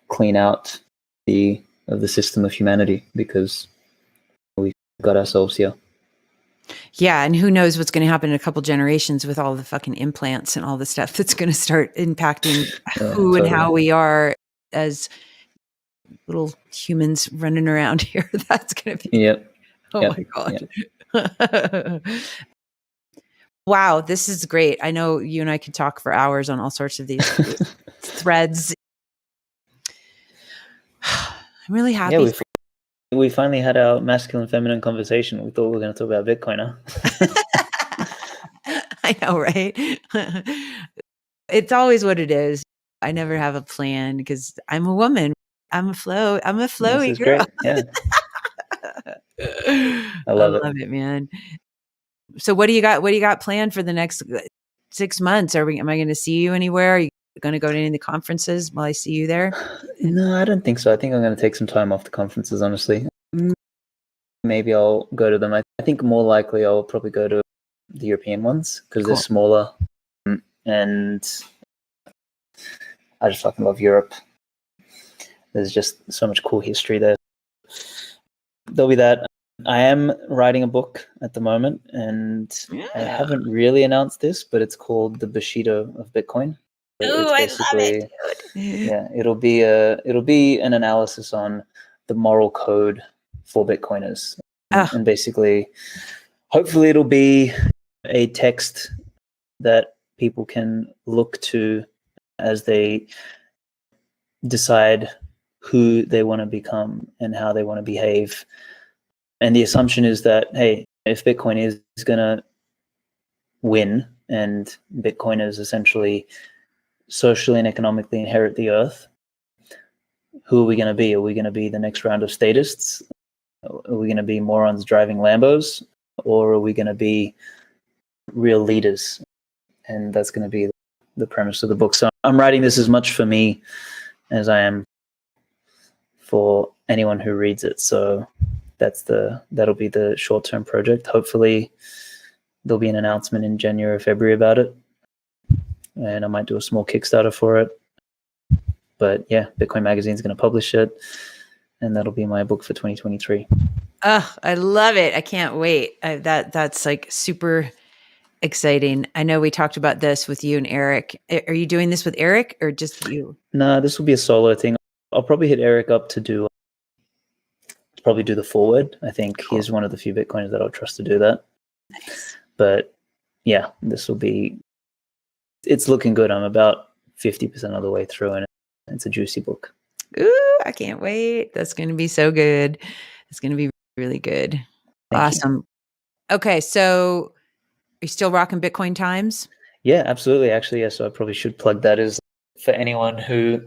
clean out the system of humanity, because we got ourselves here. Yeah, and who knows what's going to happen in a couple generations with all the fucking implants and all the stuff that's going to start impacting who and how we are as little humans running around here. That's going to be, Yep. oh Yep. my God. Wow, this is great. I know you and I could talk for hours on all sorts of these threads. I'm really happy. Yeah, we finally had our masculine feminine conversation. We thought we were going to talk about Bitcoin, huh? I know, right? It's always what it is. I never have a plan because I'm a woman. I'm a flowy This is girl. great. Yeah. I love love it, man. So what do you got? What do you got planned for the next 6 months? Am I going to see you anywhere? Are you going to go to any of the conferences while I see you there? No, I don't think so. I think I'm going to take some time off the conferences, honestly. Maybe I'll go to them. I think more likely I'll probably go to the European ones because they're smaller. And I just fucking love Europe. There's just so much cool history there. There'll be that. I am writing a book at the moment, and I haven't really announced this, but it's called The Bushido of Bitcoin. Oh, I love it, dude. Yeah, it'll be an analysis on the moral code for Bitcoiners, and basically, hopefully, it'll be a text that people can look to as they decide who they want to become and how they want to behave. And the assumption is that, hey, if Bitcoin is going to win and Bitcoiners essentially socially and economically inherit the earth, who are we going to be? Are we going to be the next round of statists? Are we going to be morons driving Lambos? Or are we going to be real leaders? And that's going to be the premise of the book. So I'm writing this as much for me as I am for anyone who reads it. So that'll be the short-term project. Hopefully there'll be an announcement in January or February about it, and I might do a small Kickstarter for it. But yeah, Bitcoin Magazine is going to publish it, and that'll be my book for 2023. Oh, I love it. I can't wait. That's like super exciting. I know we talked about this with you and Eric. Are you doing this with Eric or just you? No, this will be a solo thing. I'll probably hit Eric up to do the forward. I think he's one of the few Bitcoiners that I'll trust to do that. Nice. But yeah, it's looking good. I'm about 50% of the way through, and it's a juicy book. Ooh, I can't wait. That's going to be so good. It's going to be really good. Thank awesome. You. Okay. So are you still rocking Bitcoin Times? Yeah, absolutely. Actually, yeah. So I probably should plug that as for anyone who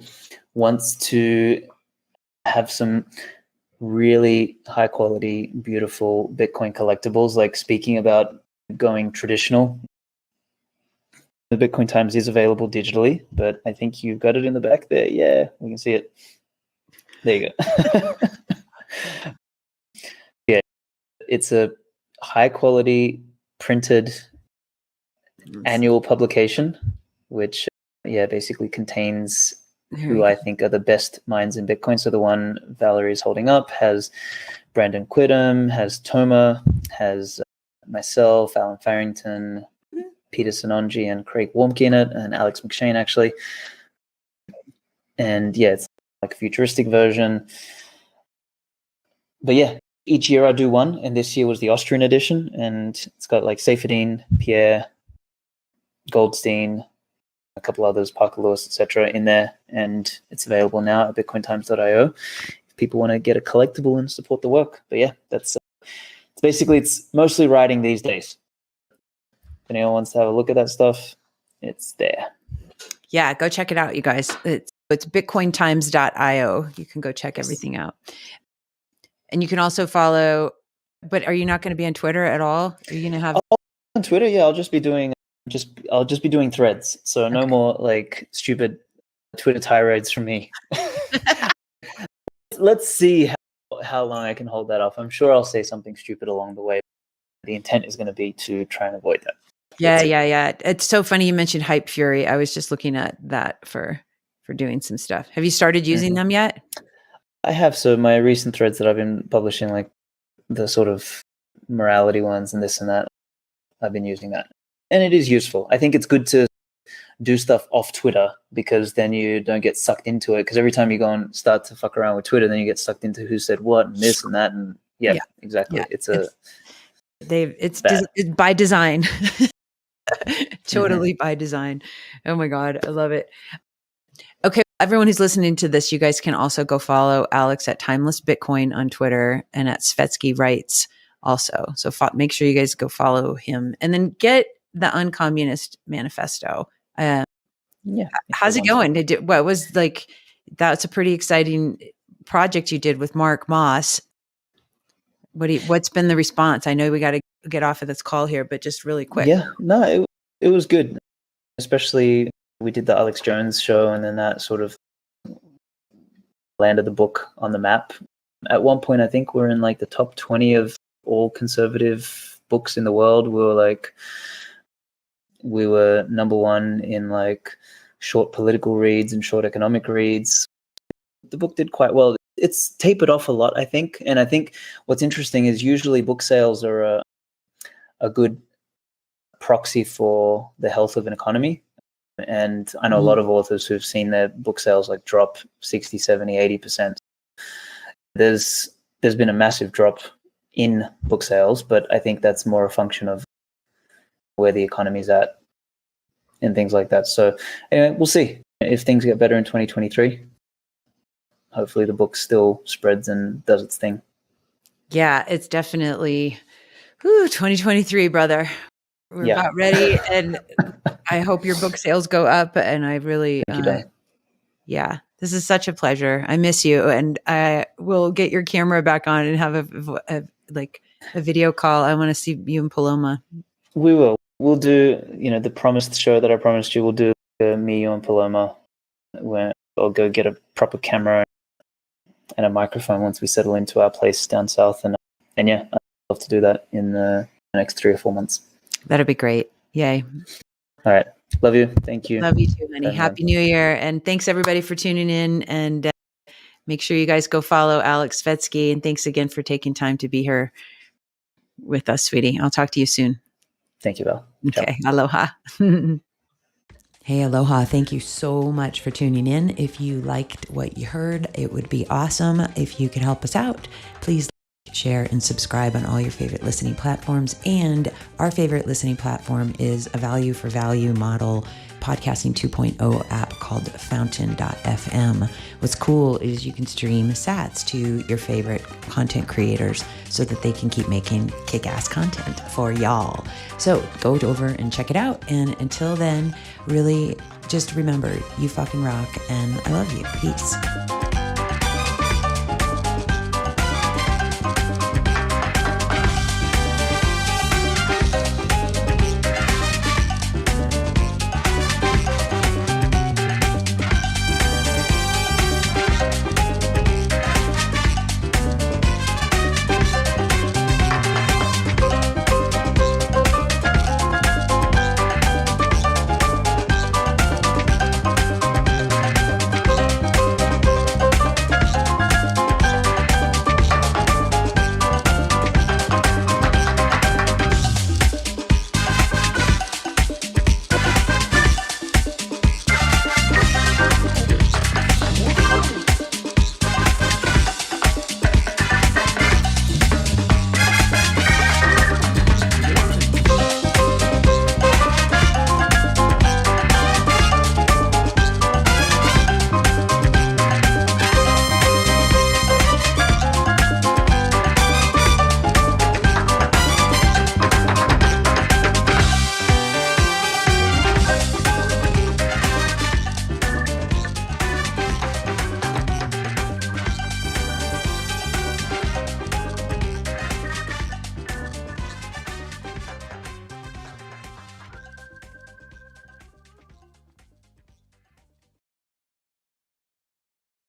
wants to have some really high quality, beautiful Bitcoin collectibles, like speaking about going traditional. The Bitcoin Times is available digitally, but I think you've got it in the back there. Yeah, we can see it. There you go. Yeah, it's a high quality printed annual publication, which basically contains who I think are the best minds in Bitcoin. So the one Valerie is holding up has Brandon Quidham, has Toma, has myself, Alan Farrington, Peter Sinonji, and Craig Warmke in it, and Alex McShane, actually. And yeah, it's like a futuristic version. But yeah, each year I do one, and this year was the Austrian edition, and it's got like Seyfedin, Pierre, Goldstein, a couple others, Parker Lewis, etc. in there, and it's available now at bitcointimes.io if people want to get a collectible and support the work. But yeah, that's it's mostly writing these days. If anyone wants to have a look at that stuff, it's there. Yeah, go check it out, you guys. It's bitcointimes.io. You can go check everything out. And you can also follow, but are you not going to be on Twitter at all? Are you going to have on Twitter? Yeah, I'll just be doing threads. So no more like stupid Twitter tirades from me. Let's see how long I can hold that off. I'm sure I'll say something stupid along the way. The intent is going to be to try and avoid that. Yeah. It's so funny you mentioned Hype Fury. I was just looking at that for doing some stuff. Have you started using them yet? I have. So my recent threads that I've been publishing, like the sort of morality ones and this and that, I've been using that. And it is useful. I think it's good to do stuff off Twitter, because then you don't get sucked into it. Because every time you go and start to fuck around with Twitter, then you get sucked into who said what and this and that. And exactly. Yeah. It's by design. Totally by design. Oh my God. I love it. Okay. Everyone who's listening to this, you guys can also go follow Aleks at Timeless Bitcoin on Twitter and at Svetski Writes also. So make sure you guys go follow him, and then get the Uncommunist Manifesto. How's it going? What was like, that's a pretty exciting project you did with Mark Moss. What's been the response? I know we got to get off of this call here, but just really quick. Yeah, no, it was good. Especially we did the Alex Jones show, and then that sort of landed the book on the map. At one point, I think we're in like the top 20 of all conservative books in the world. We were number one in like short political reads and short economic reads. The book did quite well. It's tapered off a lot, I think. And I think what's interesting is usually book sales are a good proxy for the health of an economy. And I know a lot of authors who've seen their book sales like drop 60, 70, 80%. There's been a massive drop in book sales, but I think that's more a function of where the economy's at and things like that. So anyway, we'll see if things get better in 2023. Hopefully the book still spreads and does its thing. Yeah, it's definitely 2023, brother. We're about ready, and I hope your book sales go up. And I really, this is such a pleasure. I miss you, and I will get your camera back on and have a video call. I want to see you and Paloma. We will. We'll do, the promised show that I promised you. We'll do me, you, and Paloma, where I'll go get a proper camera and a microphone once we settle into our place down south. And yeah, I'd love to do that in the next 3 or 4 months. That'd be great. Yay. All right. Love you. Thank you. Love you too, honey. Happy New Year. And thanks everybody for tuning in. And make sure you guys go follow Aleks Svetski. And thanks again for taking time to be here with us, sweetie. I'll talk to you soon. Thank you, Val. Okay. Ciao. Aloha. Hey, aloha. Thank you so much for tuning in. If you liked what you heard, it would be awesome if you could help us out. Please share and subscribe on all your favorite listening platforms. And our favorite listening platform is a value for value model podcasting 2.0 app called fountain.fm. What's cool is you can stream sats to your favorite content creators so that they can keep making kick-ass content for y'all. So go over and check it out. And until then, really just remember, you fucking rock, and I love you. Peace.